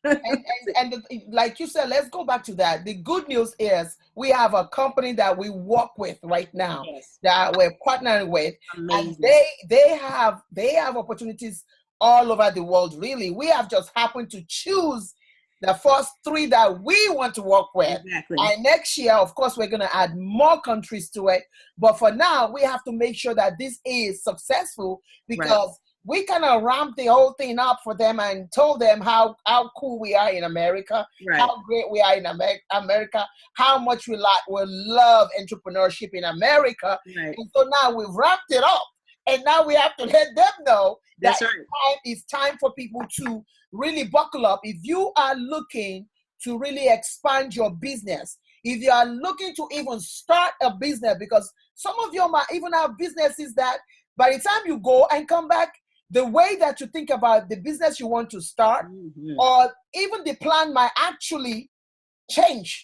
Speaker 3: and like you said, let's go back to that. The good news is we have a company that we work with right now that we're partnering with. Amazing. And they have opportunities all over the world. Really, we have just happened to choose the first 3 that we want to work with.
Speaker 1: Exactly.
Speaker 3: And next year, of course, we're going to add more countries to it. But for now, we have to make sure that this is successful, because we kind of ramped the whole thing up for them and told them how cool we are in America, how great we are in America, how much we love entrepreneurship in America. And so now we've wrapped it up, and now we have to let them know that it's time for people to really buckle up. If you are looking to really expand your business, if you are looking to even start a business, because some of you might even have businesses that by the time you go and come back, the way that you think about the business you want to start, or even the plan might actually change,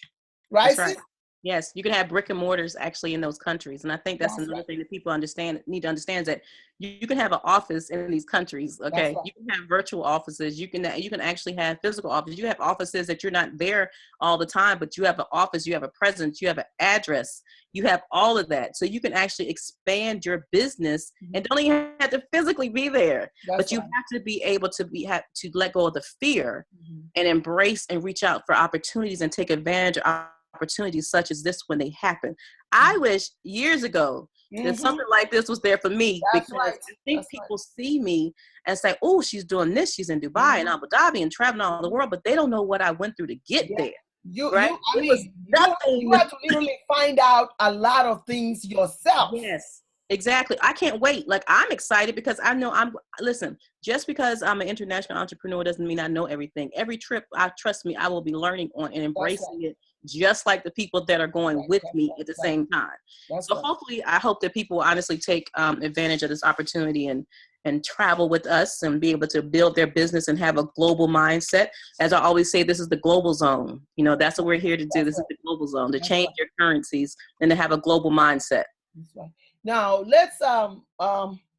Speaker 3: right?
Speaker 1: Yes, you can have brick and mortars actually in those countries. And I think that's another
Speaker 3: right.
Speaker 1: thing that people need to understand is that you can have an office in these countries.
Speaker 3: That's
Speaker 1: Okay.
Speaker 3: right.
Speaker 1: You can have virtual offices. You can actually have physical offices. You have offices that you're not there all the time, but you have an office, you have a presence, you have an address, you have all of that. So you can actually expand your business and don't even have to physically be there, but you have to be able to have to let go of the fear and embrace and reach out for opportunities and take advantage of opportunities such as this when they happen. I wish years ago that something like this was there for me,
Speaker 3: That's
Speaker 1: because
Speaker 3: right.
Speaker 1: I think people see me and say, oh, she's doing this. She's in Dubai and Abu Dhabi and traveling all the world, but they don't know what I went through to get there. Right?
Speaker 3: You have to literally find out a lot of things yourself.
Speaker 1: Yes. Exactly. I can't wait. Like, I'm excited because I know listen, just because I'm an international entrepreneur doesn't mean I know everything. Every trip, trust me, I will be learning on and embracing it, just like the people that are going with me at the same time. So hopefully, I hope that people will honestly take advantage of this opportunity and travel with us and be able to build their business and have a global mindset. As I always say, this is the global zone. You know, that's what we're here to do. This is the global zone, to change your currencies and to have a global mindset.
Speaker 3: That's right. Now let's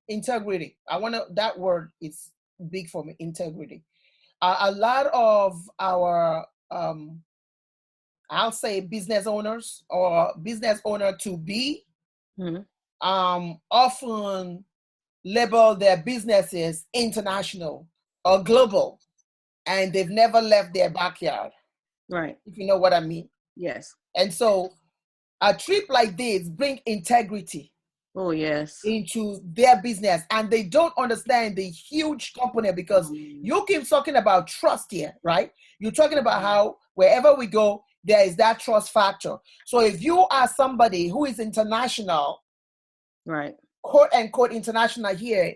Speaker 3: integrity. That word is big for me. Integrity. A lot of our I'll say business owners or business owner to be often label their businesses international or global, and they've never left their backyard.
Speaker 1: Right.
Speaker 3: If you know what I mean.
Speaker 1: Yes.
Speaker 3: And so a trip like this bring integrity.
Speaker 1: Oh, yes.
Speaker 3: Into their business, and they don't understand the huge component, because you keep talking about trust here, right? You're talking about how wherever we go, there is that trust factor. So if you are somebody who is international,
Speaker 1: right,
Speaker 3: quote unquote international here,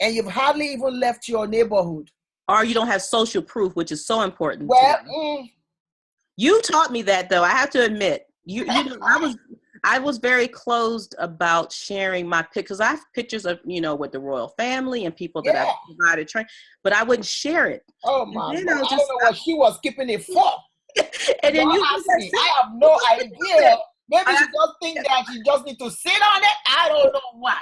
Speaker 3: and you've hardly even left your neighborhood,
Speaker 1: or you don't have social proof, which is so important.
Speaker 3: Well,
Speaker 1: you taught me that, though. I have to admit, you know, I was very closed about sharing my pictures. I have pictures of, with the royal family and people that I've provided training, but I wouldn't share it.
Speaker 3: Oh my God. I don't know what she was keeping it for.
Speaker 1: And then you
Speaker 3: ask me. I have no idea. Maybe she just think that she just need to sit on it. I don't know what.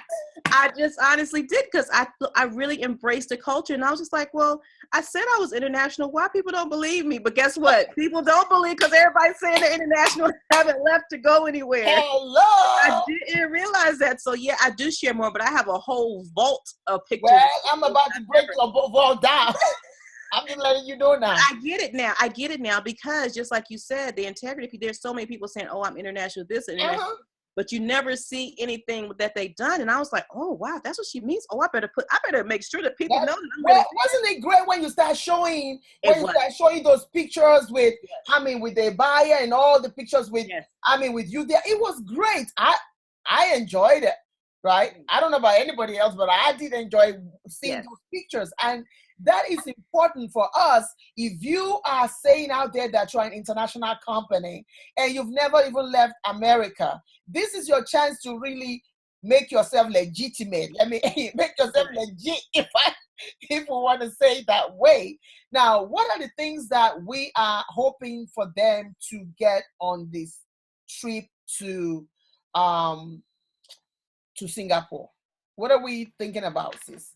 Speaker 1: I just honestly did, because I really embraced the culture, and I was just like, well, I said I was international. Why people don't believe me? But guess what? People don't believe because everybody's saying they're international, haven't left to go anywhere.
Speaker 3: Hello.
Speaker 1: I didn't realize that. So yeah, I do share more, but I have a whole vault of pictures.
Speaker 3: Well, I'm about to break your vault down. I'm just letting you know now.
Speaker 1: I get it now because, just like you said, the integrity, there's so many people saying, oh, I'm international this and international, but you never see anything that they've done. And I was like, oh, wow, that's what she means. Oh, I better make sure that people know that I'm
Speaker 3: well, wasn't it great when you start showing, those pictures with, with the Abaya and all the pictures with, with you there? It was great. I enjoyed it, right? I don't know about anybody else, but I did enjoy seeing those pictures. And that is important for us. If you are saying out there that you're an international company and you've never even left America, this is your chance to really make yourself legitimate. Let me make yourself legit, if we want to say it that way. Now, what are the things that we are hoping for them to get on this trip to Singapore? What are we thinking about, sis?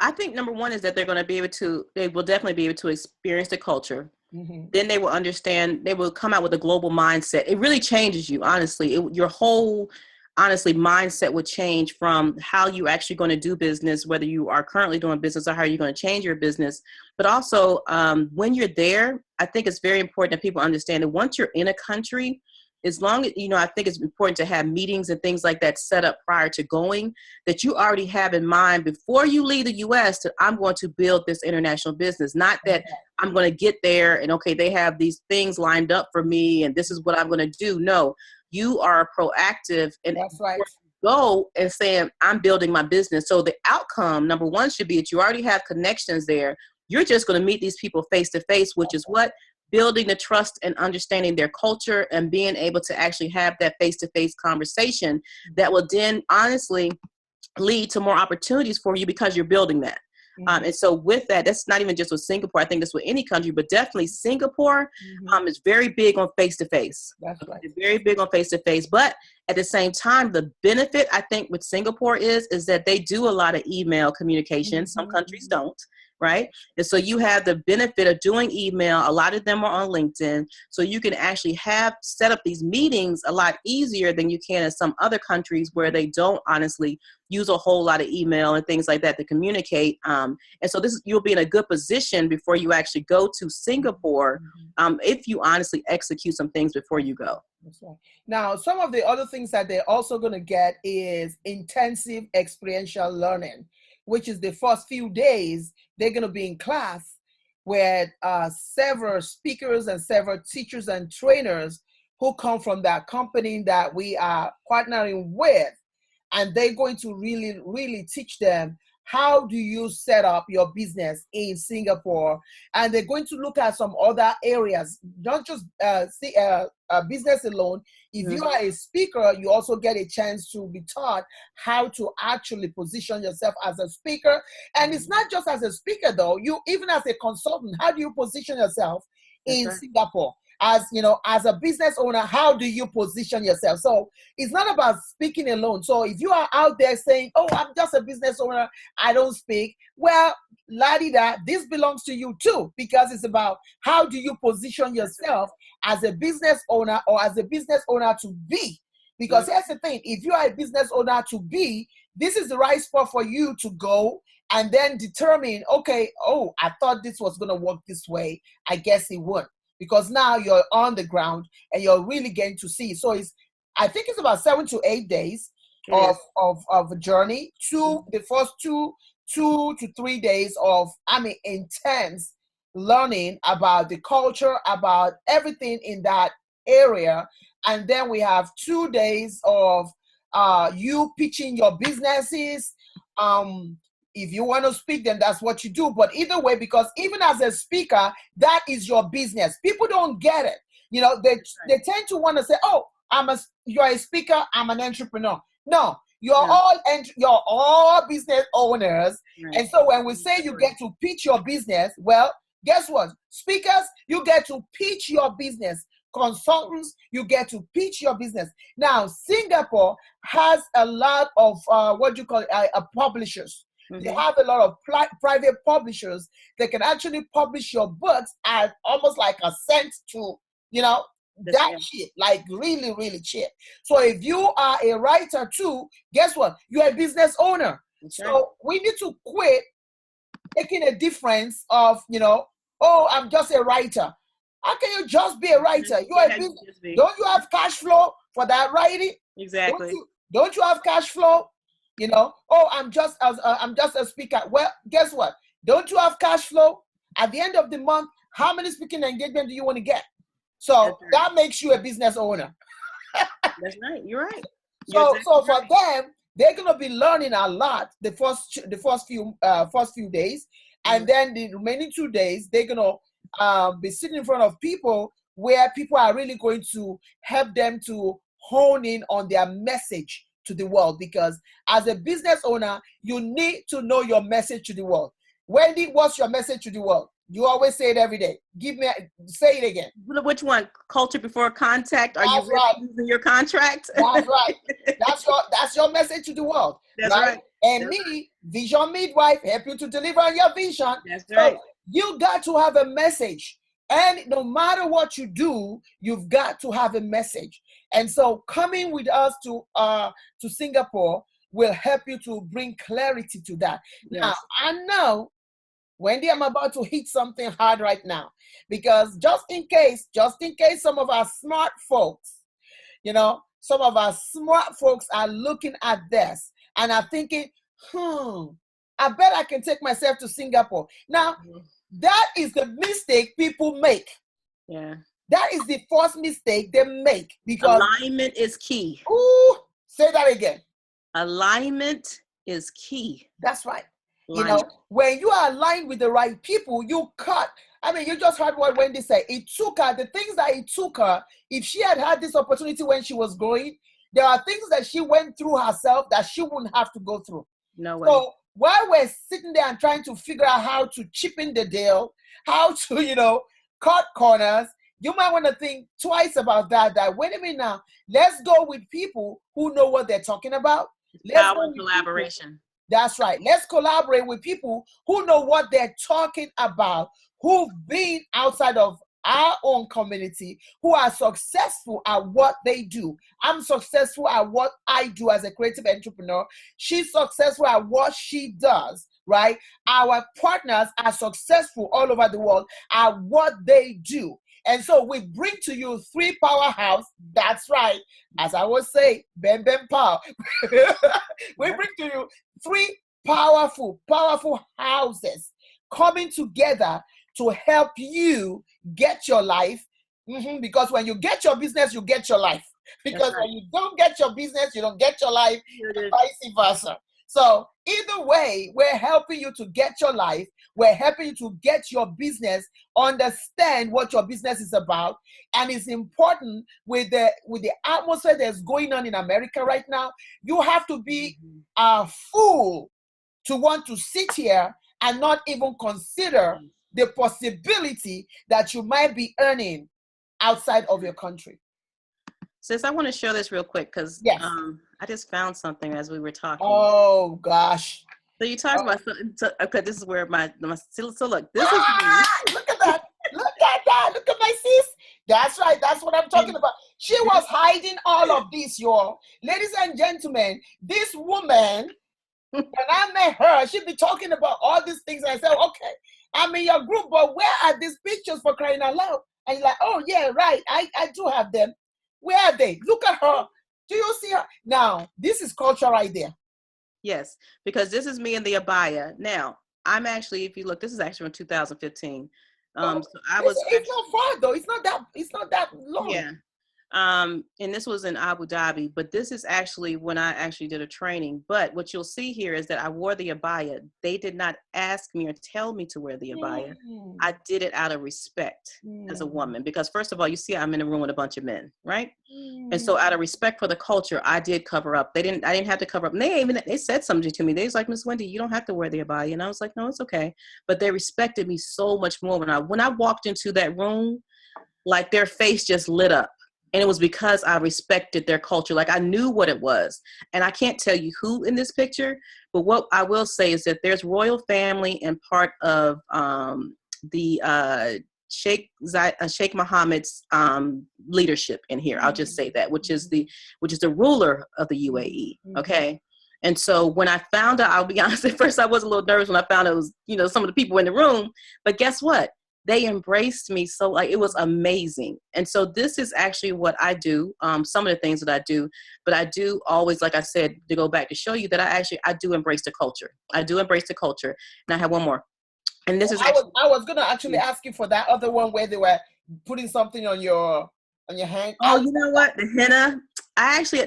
Speaker 1: I think number one is that they will definitely be able to experience the culture. Then they will understand, they will come out with a global mindset. It really changes you, honestly. Your whole, mindset would change from how you're actually going to do business, whether you are currently doing business or how you're going to change your business. But also, when you're there, I think it's very important that people understand that once you're in a country, as long as, I think it's important to have meetings and things like that set up prior to going, that you already have in mind before you leave the U.S. that I'm going to build this international business. Not that I'm going to get there and, okay, they have these things lined up for me and this is what I'm going to do. No, you are proactive and go and saying, I'm building my business. So the outcome, number one, should be that you already have connections there. You're just going to meet these people face to face, which is what? Building the trust and understanding their culture and being able to actually have that face-to-face conversation that will then honestly lead to more opportunities for you because you're building that. And so with that, that's not even just with Singapore. I think that's with any country, but definitely Singapore is very big on face-to-face.
Speaker 3: That's right.
Speaker 1: It's very big on face-to-face. But at the same time, the benefit I think with Singapore is that they do a lot of email communication. Some countries don't, right? And so you have the benefit of doing email. A lot of them are on LinkedIn. So you can actually set up these meetings a lot easier than you can in some other countries where they don't honestly use a whole lot of email and things like that to communicate. And so you'll be in a good position before you actually go to Singapore if you honestly execute some things before you go.
Speaker 3: That's right. Now, some of the other things that they're also going to get is intensive experiential learning, which is the first few days they're going to be in class with several speakers and several teachers and trainers who come from that company that we are partnering with. And they're going to really, really teach them how do you set up your business in Singapore. And they're going to look at some other areas, not just business alone. If you are a speaker, you also get a chance to be taught how to actually position yourself as a speaker. And it's not just as a speaker, though. You, even as a consultant, how do you position yourself in Singapore? As you know, as a business owner, how do you position yourself? So it's not about speaking alone. So if you are out there saying, oh, I'm just a business owner, I don't speak, well, la-di-da, this belongs to you too, because it's about how do you position yourself as a business owner or as a business owner to be. Because here's the thing, if you are a business owner to be, this is the right spot for you to go and then determine, okay, oh, I thought this was going to work this way. I guess it would. Because now you're on the ground and you're really getting to see. So I think it's about 7 to 8 days of a journey. The first two to 3 days of, intense learning about the culture, about everything in that area. And then we have 2 days of you pitching your businesses. If you want to speak, then that's what you do. But either way, because even as a speaker, that is your business. People don't get it. You know, they tend to want to say, oh, you're a speaker, I'm an entrepreneur. No, you're all business owners. Right. And so when we say you get to pitch your business, well, guess what? Speakers, you get to pitch your business. Consultants, you get to pitch your business. Now, Singapore has a lot of publishers. They have a lot of private publishers that can actually publish your books at almost like a cent to, that cheap, like really, really cheap. So if you are a writer too, guess what? You're a business owner. So we need to quit taking a difference of, oh, I'm just a writer. How can you just be a writer? You are a business. Don't you have cash flow for that writing?
Speaker 1: Exactly.
Speaker 3: Don't you have cash flow? Oh, I'm just a speaker. Well, guess what? Don't you have cash flow? At the end of the month, how many speaking engagement do you want to get? So that makes you a business owner.
Speaker 1: That's right. You're right.
Speaker 3: So for them, they're gonna be learning a lot the first few days, and then the remaining 2 days they're gonna be sitting in front of people where people are really going to help them to hone in on their message to the world, because as a business owner, you need to know your message to the world. Wendy, what's your message to the world? You always say it every day. Say it again.
Speaker 1: Which one? Culture before contact? Are you really using your contract?
Speaker 3: That's right. That's your message to the world.
Speaker 1: That's right.
Speaker 3: And Vision Midwife, help you to deliver on your vision.
Speaker 1: That's right.
Speaker 3: So you got to have a message. And no matter what you do, you've got to have a message. And so coming with us to Singapore will help you to bring clarity to that. Yes. Now, I know, Wendy, I'm about to hit something hard right now, because just in case some of our smart folks, are looking at this and are thinking, I bet I can take myself to Singapore. Now, that is the mistake people make.
Speaker 1: Yeah.
Speaker 3: That is the first mistake they make, because
Speaker 1: alignment is key.
Speaker 3: Ooh, say that again.
Speaker 1: Alignment is key.
Speaker 3: That's right. When you are aligned with the right people, you cut. You just heard what Wendy said. It took her, the things that it took her, if she had this opportunity when she was growing, there are things that she went through herself that she wouldn't have to go through.
Speaker 1: No way.
Speaker 3: So while we're sitting there and trying to figure out how to chip in the deal, how to, cut corners, you might want to think twice about that. That, wait a minute now, let's go with people who know what they're talking about. Let's
Speaker 1: Power
Speaker 3: go
Speaker 1: and
Speaker 3: with
Speaker 1: collaboration.
Speaker 3: people. That's right. Let's collaborate with people who know what they're talking about, who've been outside of our own community, who are successful at what they do. I'm successful at what I do as a creative entrepreneur. She's successful at what she does, right? Our partners are successful all over the world at what they do. And so we bring to you 3 powerhouse. That's right. As I would say, bam, bam, pow. We bring to you 3 powerful houses coming together to help you get your life. Because when you get your business, you get your life. Because when you don't get your business, you don't get your life, and vice versa. So either way, we're helping you to get your life. We're helping you to get your business, understand what your business is about. And it's important with the atmosphere that's going on in America right now. You have to be a fool to want to sit here and not even consider the possibility that you might be earning outside of your country.
Speaker 1: Sis, I want to share this real quick because
Speaker 3: yes.
Speaker 1: I just found something as we were talking.
Speaker 3: Oh gosh!
Speaker 1: So you talk about something. Okay, this is where my so look. This is me.
Speaker 3: Look at that! Look at that! Look at my sis. That's right. That's what I'm talking about. She was hiding all of this, y'all. Ladies and gentlemen, this woman, when I met her, she'd be talking about all these things. And I said, okay, I'm in your group, but where are these pictures, for crying out loud? And you're like, oh yeah, right. I do have them. Where are they? Look at her. Do you see her? Now, this is culture right there.
Speaker 1: Yes, because this is me in the Abaya. Now, I'm actually, if you look, this is actually from 2015. So I was.
Speaker 3: It's not far though. It's not that long.
Speaker 1: Yeah. And this was in Abu Dhabi, but this is actually when I actually did a training. But what you'll see here is that I wore the abaya. They did not ask me or tell me to wear the abaya. I did it out of respect as a woman, because first of all, you see, I'm in a room with a bunch of men, right? And so out of respect for the culture, I did cover up. I didn't have to cover up. And they said something to me. They was like, Miss Wendy, you don't have to wear the abaya. And I was like, no, it's okay. But they respected me so much more when I walked into that room, like their face just lit up. And it was because I respected their culture. Like I knew what it was. And I can't tell you who in this picture, but what I will say is that there's royal family and part of the Sheikh Mohammed's leadership in here. I'll just say that, which is the ruler of the UAE. Okay. And so when I found out, I'll be honest, at first I was a little nervous when I found out it was, some of the people in the room, but guess what? They embraced me. So like, it was amazing. And so this is actually what I do. Some of the things that I do, but I do always, like I said, to go back to show you that I do embrace the culture. I do embrace the culture. And I have one more. And this is actually,
Speaker 3: I was going to actually ask you for that other one where they were putting something on your hand.
Speaker 1: Oh, you know what? The henna.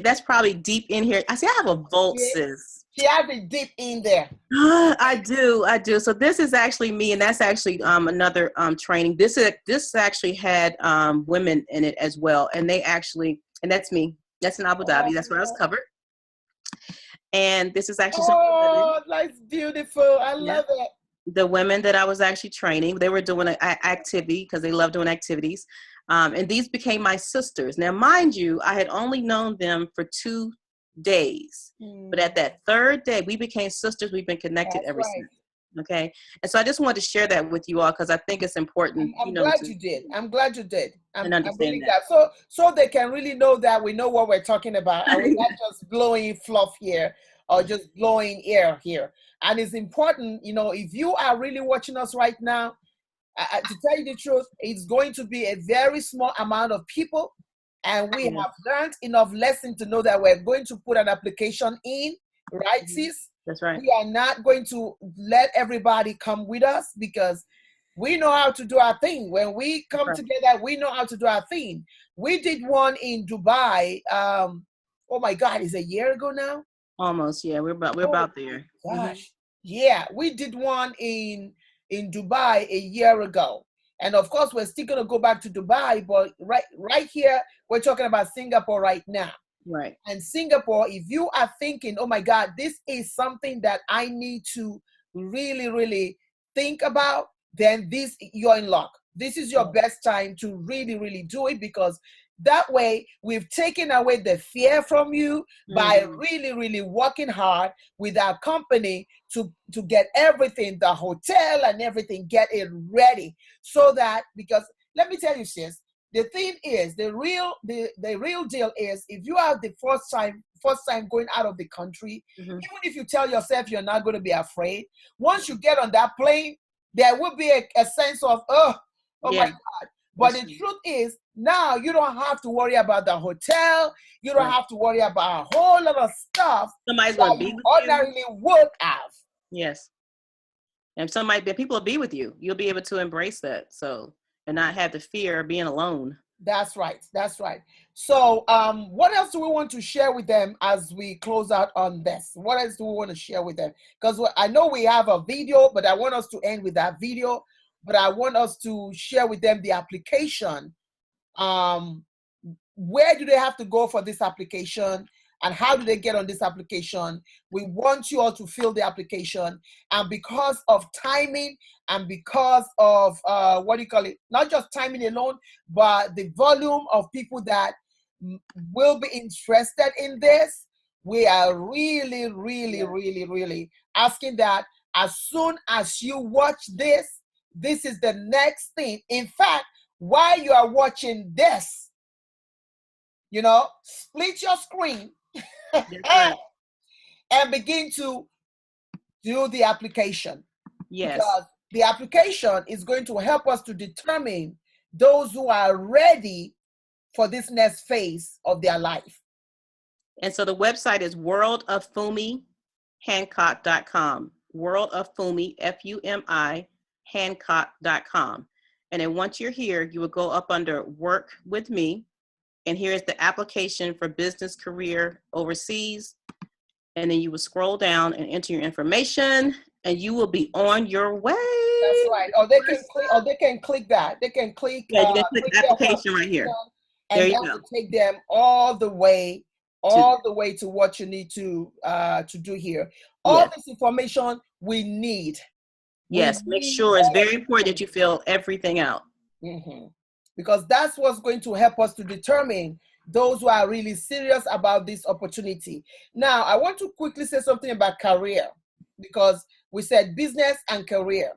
Speaker 1: That's probably deep in here. I see, I have a vault, sis.
Speaker 3: She has it deep in there.
Speaker 1: I do. So this is actually me, and that's actually another training. This actually had women in it as well, and that's me. That's in Abu Dhabi. That's where I was covered. And this is actually
Speaker 3: that's beautiful. I love it.
Speaker 1: The women that I was actually training, they were doing an activity because they love doing activities. And these became my sisters. Now, mind you, I had only known them for 2 days. But at that 3rd day, we became sisters. We've been connected ever since. Okay. And so I just wanted to share that with you all because I think it's important.
Speaker 3: I'm glad you did. I'm glad you did.
Speaker 1: And understand that.
Speaker 3: So they can really know that we know what we're talking about. And we're not just blowing fluff here or just blowing air here. And it's important, if you are really watching us right now, to tell you the truth, it's going to be a very small amount of people. And we have learned enough lesson to know that we're going to put an application in, right, sis?
Speaker 1: That's right.
Speaker 3: We are not going to let everybody come with us because we know how to do our thing. When we come together, we know how to do our thing. We did one in Dubai. Oh my God, is it a year ago now?
Speaker 1: Almost, yeah. We're about there.
Speaker 3: Gosh, yeah, we did one in Dubai a year ago. And of course, we're still going to go back to Dubai, but right here, we're talking about Singapore right now.
Speaker 1: Right.
Speaker 3: And Singapore, if you are thinking, oh my God, this is something that I need to really, really think about, then you're in luck. This is your best time to really, really do it, because that way we've taken away the fear from you by really, really working hard with our company to get everything, the hotel and everything, get it ready. So that, because let me tell you, sis, the thing is, the real deal is, if you are the first time going out of the country, even if you tell yourself you're not going to be afraid, once you get on that plane, there will be a sense of, oh my God. But the truth is, now you don't have to worry about the hotel. You don't have to worry about a whole lot of stuff
Speaker 1: Somebody's going to be with you.
Speaker 3: Ordinarily would have.
Speaker 1: Yes. And people will be with you. You'll be able to embrace that. So, and not have the fear of being alone.
Speaker 3: That's right. That's right. So what else do we want to share with them as we close out on this? What else do we want to share with them? Because I know we have a video, but I want us to end with that video. But I want us to share with them the application. Where do they have to go for this application? And how do they get on this application? We want you all to fill the application. And because of timing and because of, not just timing alone, but the volume of people that will be interested in this, we are really, really, really, really asking that as soon as you watch this, this is the next thing. In fact, while you are watching this, split your screen and begin to do the application.
Speaker 1: Yes.
Speaker 3: Because the application is going to help us to determine those who are ready for this next phase of their life.
Speaker 1: And so the website is worldoffumihancock.com. World of Fumi, Fumi, Hancock.com. And then once you're here, you will go up under Work with Me. And here's the application for business career overseas. And then you will scroll down and enter your information, and you will be on your way.
Speaker 3: That's right. Or they can click that. They can click.
Speaker 1: Yeah, you can click application right here.
Speaker 3: And
Speaker 1: there you
Speaker 3: that
Speaker 1: go.
Speaker 3: will take them all the way to what you need to do here. All this information we need.
Speaker 1: Yes, make sure it's very important that you fill everything out.
Speaker 3: Because that's what's going to help us to determine those who are really serious about this opportunity. Now, I want to quickly say something about career, because we said business and career.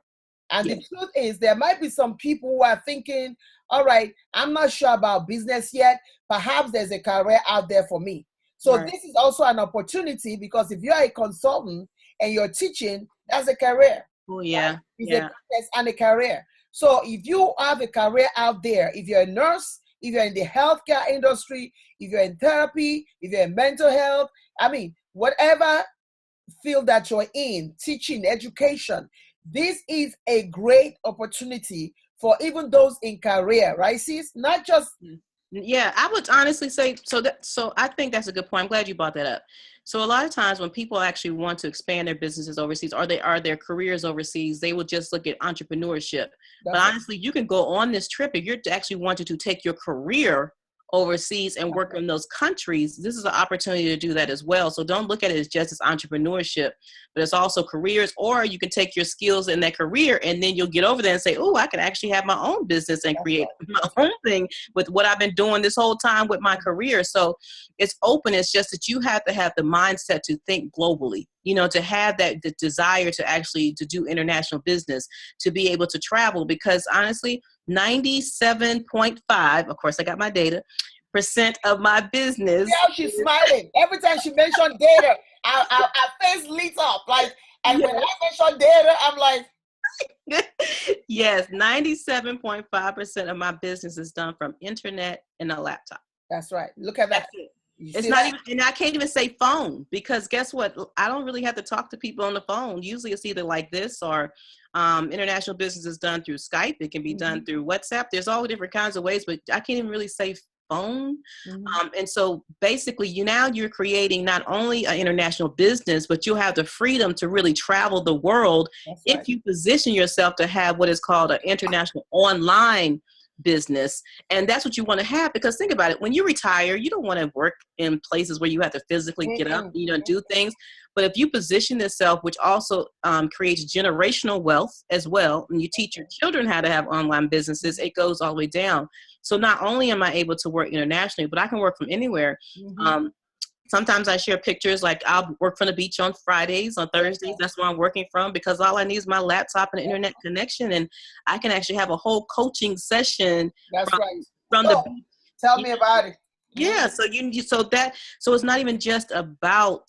Speaker 3: And the truth is, there might be some people who are thinking, all right, I'm not sure about business yet. Perhaps there's a career out there for me. So this is also an opportunity, because if you're a consultant and you're teaching, that's a career.
Speaker 1: Oh, yeah.
Speaker 3: Right? It's a business and a career. So if you have a career out there, if you're a nurse, if you're in the healthcare industry, if you're in therapy, if you're in mental health, whatever field that you're in, teaching, education, this is a great opportunity for even those in career, right, sis? Not just...
Speaker 1: Yeah, I would honestly say, so I think that's a good point. I'm glad you brought that up. So a lot of times when people actually want to expand their businesses overseas, or they are their careers overseas, they will just look at entrepreneurship. But honestly, you can go on this trip if you're actually wanting to take your career overseas and work in those countries. This is an opportunity to do that as well. So don't look at it as just as entrepreneurship, but it's also careers, or you can take your skills in that career and then you'll get over there and say, oh, I can actually have my own business and create my own thing with what I've been doing this whole time with my career. So it's open. It's just that you have to have the mindset to think globally, to have the desire to actually to do international business, to be able to travel, because honestly, 97.5, of course, I got my data, % of my business.
Speaker 3: Yeah, she's smiling. Every time she mentioned data, our face lights up. And when I mention data, I'm like...
Speaker 1: Yes, 97.5% of my business is done from internet and a laptop.
Speaker 3: That's right. Look at that.
Speaker 1: It's not even, and I can't even say phone, because guess what? I don't really have to talk to people on the phone. Usually it's either like this, or international business is done through Skype. It can be done through WhatsApp. There's all different kinds of ways, but I can't even really say phone. And so basically you're creating not only an international business, but you'll have the freedom to really travel the world if you position yourself to have what is called an international online business. And that's what you want to have, because think about it. When you retire, you don't want to work in places where you have to physically get up, do things. But if you position yourself, which also creates generational wealth as well, and you teach your children how to have online businesses, it goes all the way down. So not only am I able to work internationally, but I can work from anywhere. Sometimes I share pictures, like I'll work from the beach on Fridays, on Thursdays. That's where I'm working from, because all I need is my laptop and internet connection, and I can actually have a whole coaching session from the beach.
Speaker 3: Tell me about it.
Speaker 1: Yeah, so so it's not even just about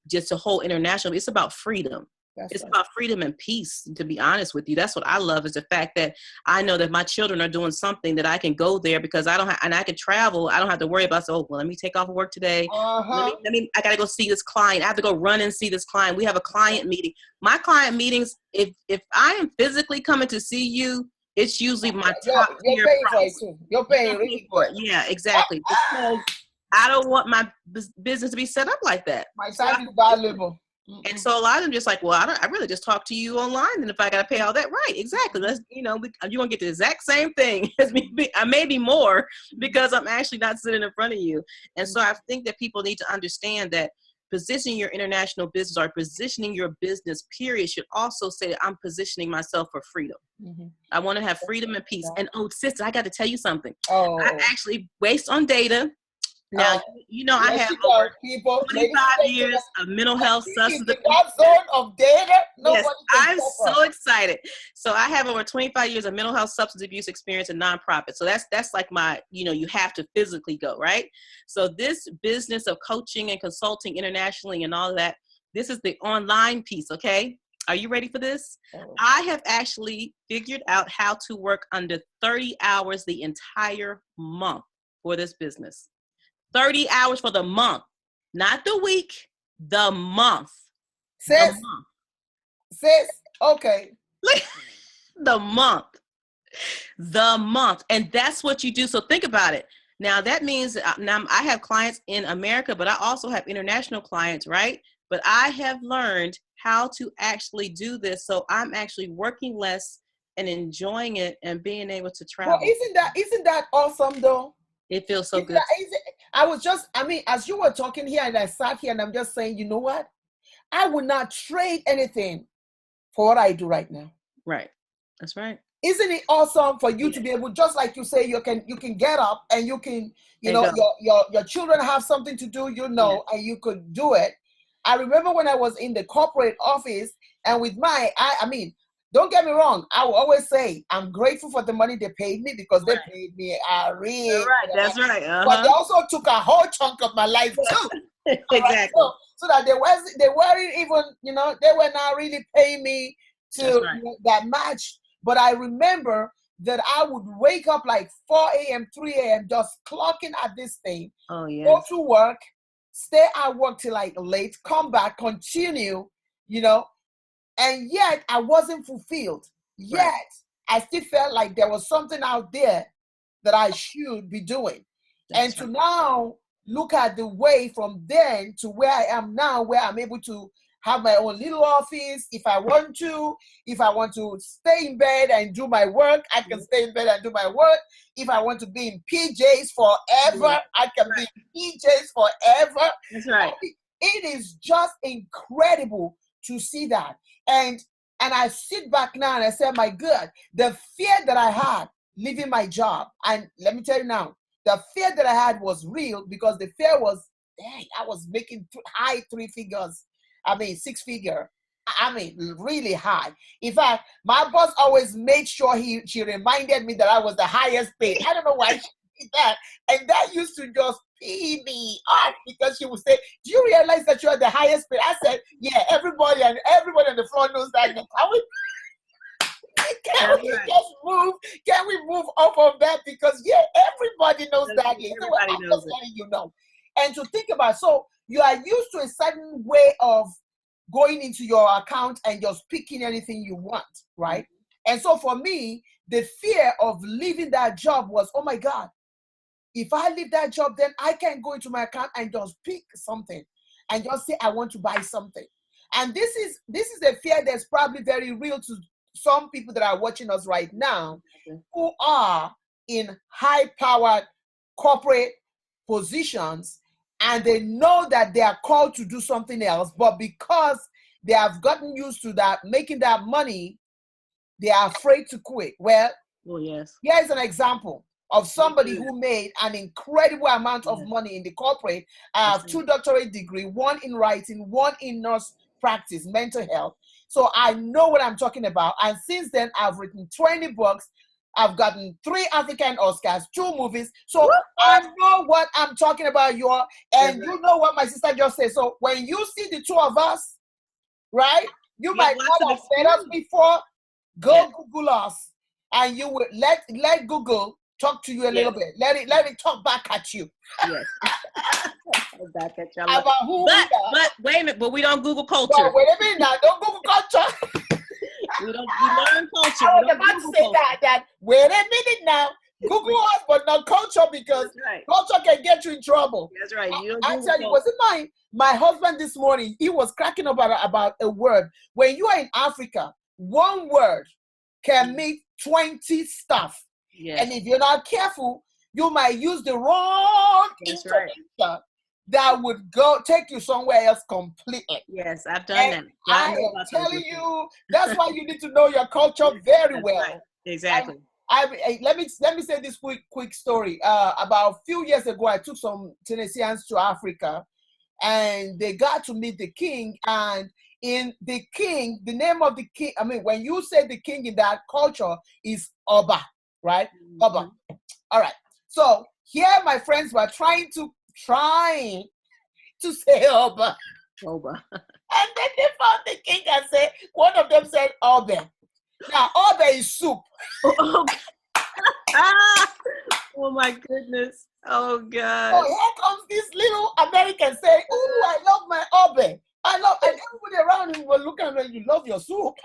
Speaker 1: just a whole international. It's about freedom. It's about freedom and peace, to be honest with you. That's what I love, is the fact that I know that my children are doing something, that I can go there because I can travel. I don't have to worry about, let me take off of work today. I got to go see this client. I have to go run and see this client. We have a client meeting. My client meetings, if I am physically coming to see you, it's usually my top tier price.
Speaker 3: You're paying
Speaker 1: for it. Yeah, exactly. Because I don't want my business to be set up like that.
Speaker 3: My time is valuable.
Speaker 1: And so a lot of them just like, I really just talk to you online, and if I got to pay all that, right? Exactly. Let's, you're gonna get the exact same thing as me. I may be more, because I'm actually not sitting in front of you. And so I think that people need to understand that positioning your international business, or positioning your business period, should also say that I'm positioning myself for freedom. I want to have freedom and peace. And sister, I got to tell you something. I actually, based on data. Now, I have over 25 years of mental health substance abuse.
Speaker 3: That zone of data?
Speaker 1: Yes, I'm so excited. So I have over 25 years of mental health substance abuse experience in nonprofit. So that's like my, you have to physically go, right? So this business of coaching and consulting internationally and all of that, this is the online piece, okay? Are you ready for this? I have actually figured out how to work under 30 hours the entire month for this business. 30 hours for the month, not the week, the month.
Speaker 3: Sis, okay.
Speaker 1: The month. And that's what you do. So think about it. Now that means now I have clients in America, but I also have international clients, right? But I have learned how to actually do this. So I'm actually working less and enjoying it and being able to travel.
Speaker 3: Well, isn't that awesome though?
Speaker 1: It feels so good.
Speaker 3: As you were talking here, and I sat here and I'm just saying, you know what? I would not trade anything for what I do right now.
Speaker 1: Right. That's right.
Speaker 3: Isn't it awesome for you to be able, just like you say, you can get up and you can, your children have something to do, and you could do it. I remember when I was in the corporate office, and with don't get me wrong, I will always say I'm grateful for the money they paid me, because they paid me a real.
Speaker 1: That's right.
Speaker 3: But they also took a whole chunk of my life too.
Speaker 1: Exactly.
Speaker 3: So that they weren't even, they were not really paying me to that much. But I remember that I would wake up like 4 a.m., 3 a.m. just clocking at this thing.
Speaker 1: Oh yeah.
Speaker 3: Go to work, stay at work till like late, come back, continue, and yet I wasn't fulfilled. Yet I still felt like there was something out there that I should be doing. And to now look at the way from then to where I am now, where I'm able to have my own little office. If I want to stay in bed and do my work, I can stay in bed and do my work. If I want to be in PJs forever, I can be in PJs forever.
Speaker 1: That's right.
Speaker 3: It is just incredible to see that. And I sit back now and I say, my God, the fear that I had leaving my job, and let me tell you now, the fear that I had was real, because the fear was, I was making high 3 figures. 6 figure. Really high. In fact, my boss always made sure she reminded me that I was the highest paid. I don't know why she did that. And that used to just pee me off, because she would say, do you realize that you're the highest paid? I said, yeah, everybody on the floor knows that. Can we just move? Can we move off of that? Because everybody knows that.
Speaker 1: Everybody knows it.
Speaker 3: And to think about, so you are used to a certain way of going into your account and just picking anything you want, right? And so for me, the fear of leaving that job was, oh my God, if I leave that job, then I can go into my account and just pick something and just say, I want to buy something. And this is a fear that's probably very real some people that are watching us right now who are in high-powered corporate positions, and they know that they are called to do something else, but because they have gotten used to that, making that money, they are afraid to quit. Well,
Speaker 1: yes.
Speaker 3: Here's an example of somebody who made an incredible amount of money in the corporate. I have 2 doctorate degrees, 1 in writing, 1 in nurse practice, mental health. So I know what I'm talking about. And since then, I've written 20 books. I've gotten 3 African Oscars, 2 movies. So I know what I'm talking about, and you know what my sister just said. So when you see the 2 of us, right, you might not have met us before. Go Google us, and you will let Google talk to you a little bit. Let it talk back at you.
Speaker 1: Yes. Back at y'all.
Speaker 3: About who we are.
Speaker 1: But wait a minute, but we don't Google culture.
Speaker 3: But wait a minute now, don't Google culture.
Speaker 1: we learn culture.
Speaker 3: I was about to say that wait a minute now. Google us, but not culture, because culture can get you in trouble.
Speaker 1: That's right.
Speaker 3: I tell you, was it my husband this morning? He was cracking up about a word. When you are in Africa, one word can mean 20 stuff. Yes. And if you're not careful, you might use the wrong intonation that would take you somewhere else completely.
Speaker 1: Yes, I've done that.
Speaker 3: I am telling you, that's why you need to know your culture very well.
Speaker 1: Right. Exactly.
Speaker 3: Let me say this quick story. About a few years ago, I took some Tennesseans to Africa, and they got to meet the king. And in the name of the king, I mean, when you say the king in that culture is Oba, right? Mm-hmm. Oba. All right. So here my friends were trying to say Oba.
Speaker 1: Oba.
Speaker 3: And then they found the king and one of them said Oba. Now, Oba is soup.
Speaker 1: Oh my goodness. Oh God.
Speaker 3: So here comes this little American saying, "Oh, I love my Oba. And everybody around him was looking at him, you love your soup."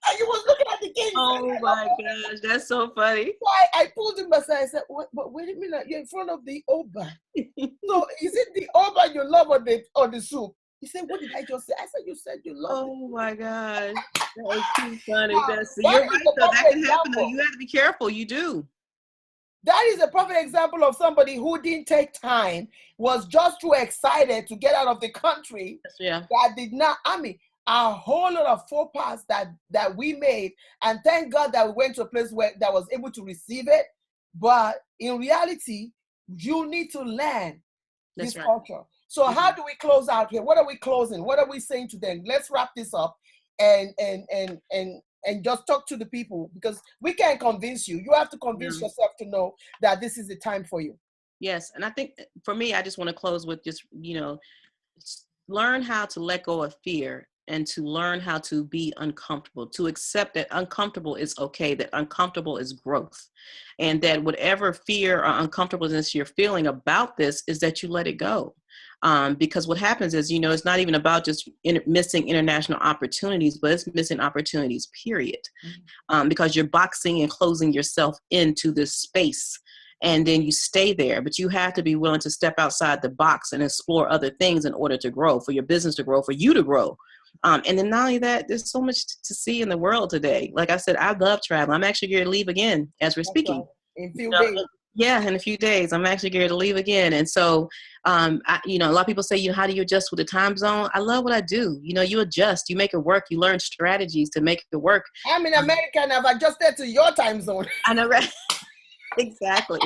Speaker 3: And he was looking at the king.
Speaker 1: Oh my gosh, that's so funny.
Speaker 3: So I pulled him aside. I said, but wait a minute, you're in front of the Oba. So is it the Oba you love or the soup? He said, "What did I just say?" I said, "You said you love it."
Speaker 1: Oh my gosh. That was too funny. You're right, though. That can happen, though. You have to be careful. You do.
Speaker 3: That is a perfect example of somebody who didn't take time, was just too excited to get out of the country. That did not, a whole lot of faux pas that we made. And thank God that we went to a place that was able to receive it. But in reality, you need to learn this culture. So how do we close out here? What are we closing? What are we saying to them? Let's wrap this up and just talk to the people, because we can't convince you. You have to convince yourself to know that this is the time for you.
Speaker 1: Yes. And I think for me, I just want to close with just, learn how to let go of fear and to learn how to be uncomfortable, to accept that uncomfortable is okay, that uncomfortable is growth. And that whatever fear or uncomfortableness you're feeling about this is that you let it go. Because what happens is, it's not even about just missing international opportunities, but it's missing opportunities, period. Because you're boxing and closing yourself into this space, and then you stay there. But you have to be willing to step outside the box and explore other things in order to grow, for your business to grow, for you to grow. And then not only that, there's so much to see in the world today. Like I said, I love travel. I'm actually going to leave again as we're speaking.
Speaker 3: Right. In a few days.
Speaker 1: Yeah, in a few days, I'm actually going to leave again. And so, a lot of people say, how do you adjust with the time zone? I love what I do. You adjust, you make it work, you learn strategies to make it work. I'm
Speaker 3: in America and I've adjusted to your time zone.
Speaker 1: I know, right? Exactly.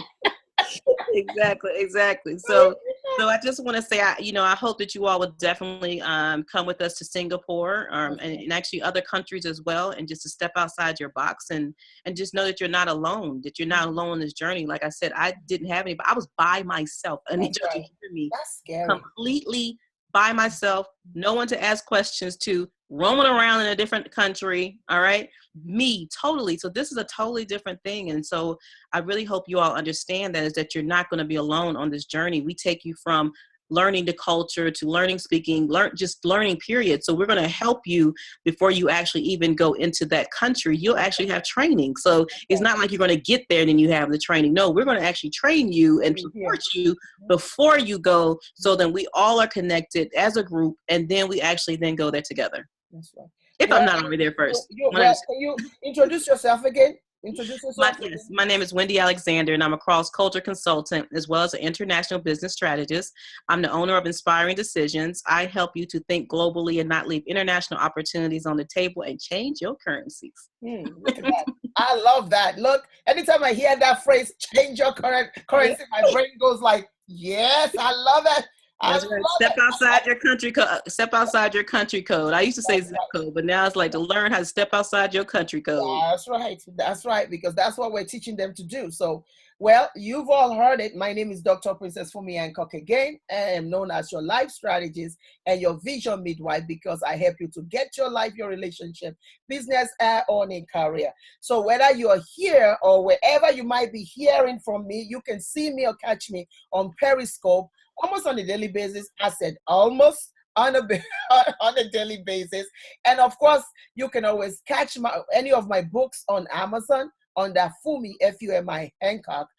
Speaker 1: Exactly. So I just want to say, I hope that you all would definitely come with us to Singapore and actually other countries as well, and just to step outside your box and just know that you're not alone, in this journey. Like I said, I didn't have anybody. I was by myself. I need you to hear me.
Speaker 3: That's scary.
Speaker 1: Completely by myself, no one to ask questions to, roaming around in a different country. All right. Me, totally. So this is a totally different thing. And so I really hope you all understand that you're not going to be alone on this journey. We take you from learning the culture to learning speaking, just learning, period. So we're going to help you before you actually even go into that country. You'll actually have training. So it's not like you're going to get there and then you have the training. No, we're going to actually train you and support you before you go, so then we all are connected as a group, and then we actually then go there together.
Speaker 3: That's right.
Speaker 1: If
Speaker 3: Well,
Speaker 1: I'm not already there first.
Speaker 3: can you introduce yourself again? Introduce yourself.
Speaker 1: Yes, my name is Wendy Alexander, and I'm a cross-culture consultant as well as an international business strategist. I'm the owner of Inspiring Decisions. I help you to think globally and not leave international opportunities on the table and change your currencies.
Speaker 3: Look at that. I love that. Look, anytime I hear that phrase, change your currency, my brain goes like, yes, I love it.
Speaker 1: That's right. Step outside your country code. Step outside your country code. I used to say zip code, but now it's like to learn how to step outside your country code.
Speaker 3: That's right. That's right. Because that's what we're teaching them to do. So, well, you've all heard it. My name is Dr. Princess Fumi Hancock again. I am known as your life strategist and your vision midwife because I help you to get your life, your relationship, business, or in career. So whether you're here or wherever you might be hearing from me, you can see me or catch me on Periscope almost on a daily basis. I said almost on a daily basis. And of course, you can always catch any of my books on Amazon under Fumi, F-U-M-I, Hancock,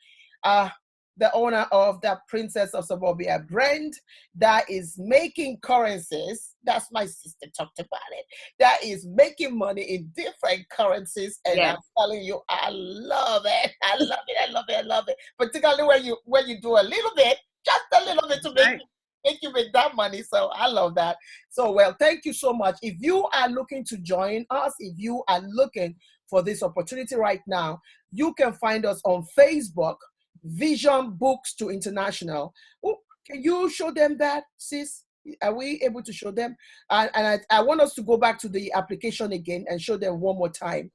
Speaker 3: the owner of the Princess of Suburbia brand that is making currencies. That's my sister talked about it. That is making money in different currencies. And I'm telling you, I love it. I love it. I love it. I love it. Particularly when you do a little bit, just a little bit to make you make that money. So I love that. So, well, thank you so much. If you are looking to join us, if you are looking for this opportunity right now, you can find us on Facebook, Vision Books to International. Oh, can you show them that, sis? Are we able to show them? And I want us to go back to the application again and show them one more time.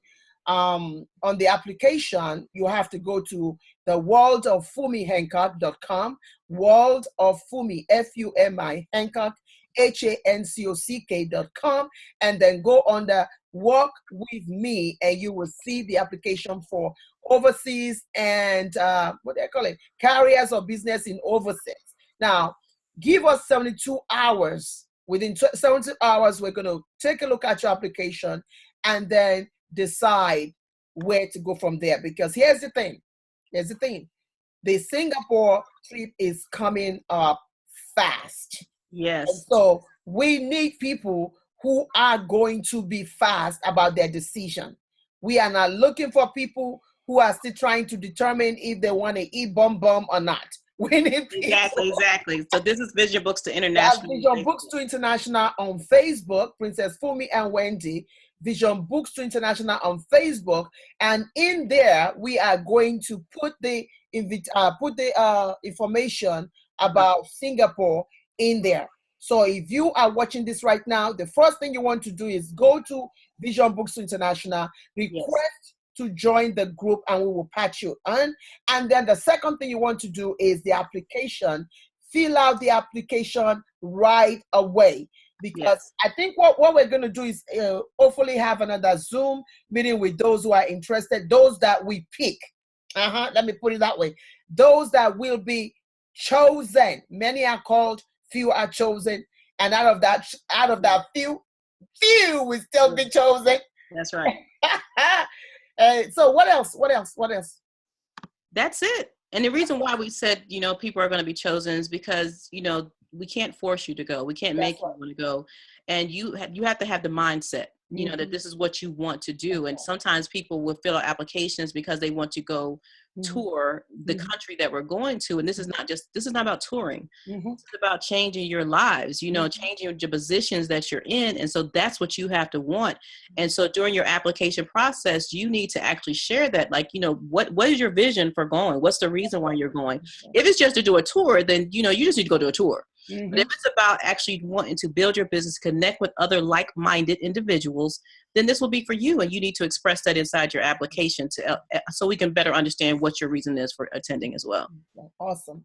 Speaker 3: On the application, you have to go to the world of FumiHancock.com, world of Fumi, F-U-M-I, Hancock, Hancock.com, and then go under work with me, and you will see the application for overseas and what do they call it? Carriers or business in overseas. Now, give us 72 hours. Within 72 hours, we're going to take a look at your application and then decide where to go from there. Because here's the thing. The Singapore trip is coming up fast.
Speaker 1: Yes.
Speaker 3: And so we need people who are going to be fast about their decision. We are not looking for people who are still trying to determine if they want to eat bum or not. We need people.
Speaker 1: Exactly. So this is Vision Books to International.
Speaker 3: Vision Books to International on Facebook, Princess Fumi and Wendy. Vision Books to International on Facebook, and in there we are going to put the information about Singapore in there. So if you are watching this right now, the first thing you want to do is go to Vision Books to International, request to join the group, and we will patch you on. And then the second thing you want to do is the application. Fill out the application right away. Because I think what we're going to do is hopefully have another Zoom meeting with those who are interested, those that we pick. Let me put it that way. Those that will be chosen. Many are called, few are chosen. And out of that few will still be chosen.
Speaker 1: That's right.
Speaker 3: So what else?
Speaker 1: That's it. And the reason why we said, people are going to be chosen is because, we can't force you to go. We can't make you want to go. And you have to have the mindset, that this is what you want to do. And sometimes people will fill out applications because they want to go tour the country that we're going to. And this is not about touring. It's about changing your lives, changing your positions that you're in. And so that's what you have to want. And so during your application process, you need to actually share that, what is your vision for going? What's the reason why you're going? If it's just to do a tour, then, you just need to go do a tour. But if it's about actually wanting to build your business, connect with other like-minded individuals, then this will be for you. And you need to express that inside your application so we can better understand what your reason is for attending as well.
Speaker 3: Awesome.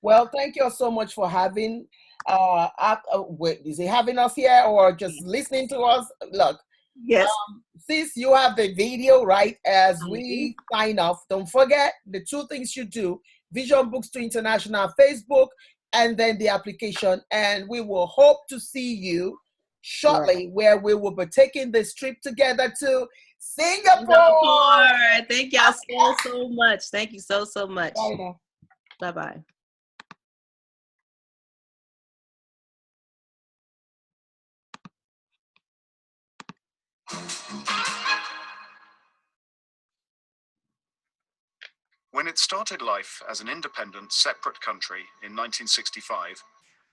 Speaker 3: Well, thank you all so much for having is it having us here or just listening to us? Look.
Speaker 1: Yes.
Speaker 3: Sis, you have the video, right? As we sign off, don't forget the two things you do: Vision Books to International Facebook, and then the application. And we will hope to see you shortly, where we will be taking this trip together to Singapore.
Speaker 1: Thank y'all so much. Thank you so much.
Speaker 3: Bye now.
Speaker 1: Bye-bye.
Speaker 4: When it started life as an independent, separate country in 1965,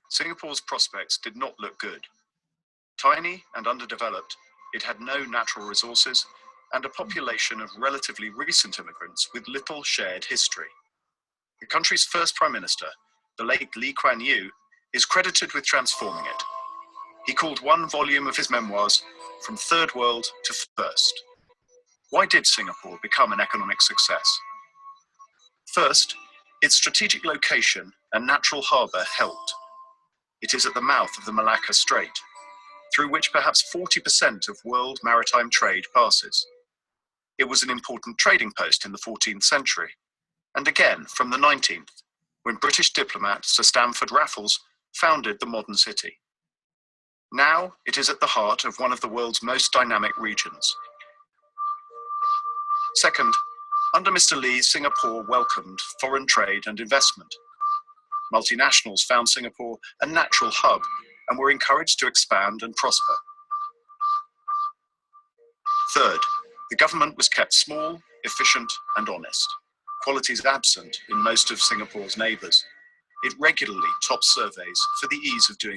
Speaker 4: Singapore's prospects did not look good. Tiny and underdeveloped, it had no natural resources and a population of relatively recent immigrants with little shared history. The country's first prime minister, the late Lee Kuan Yew, is credited with transforming it. He called one volume of his memoirs From Third World to First. Why did Singapore become an economic success? First, its strategic location and natural harbour helped. It is at the mouth of the Malacca Strait, through which perhaps 40% of world maritime trade passes. It was an important trading post in the 14th century, and again from the 19th, when British diplomat Sir Stamford Raffles founded the modern city. Now it is at the heart of one of the world's most dynamic regions. Second, under Mr. Lee, Singapore welcomed foreign trade and investment. Multinationals found Singapore a natural hub and were encouraged to expand and prosper. Third, the government was kept small, efficient, and honest, qualities absent in most of Singapore's neighbours. It regularly tops surveys for the ease of doing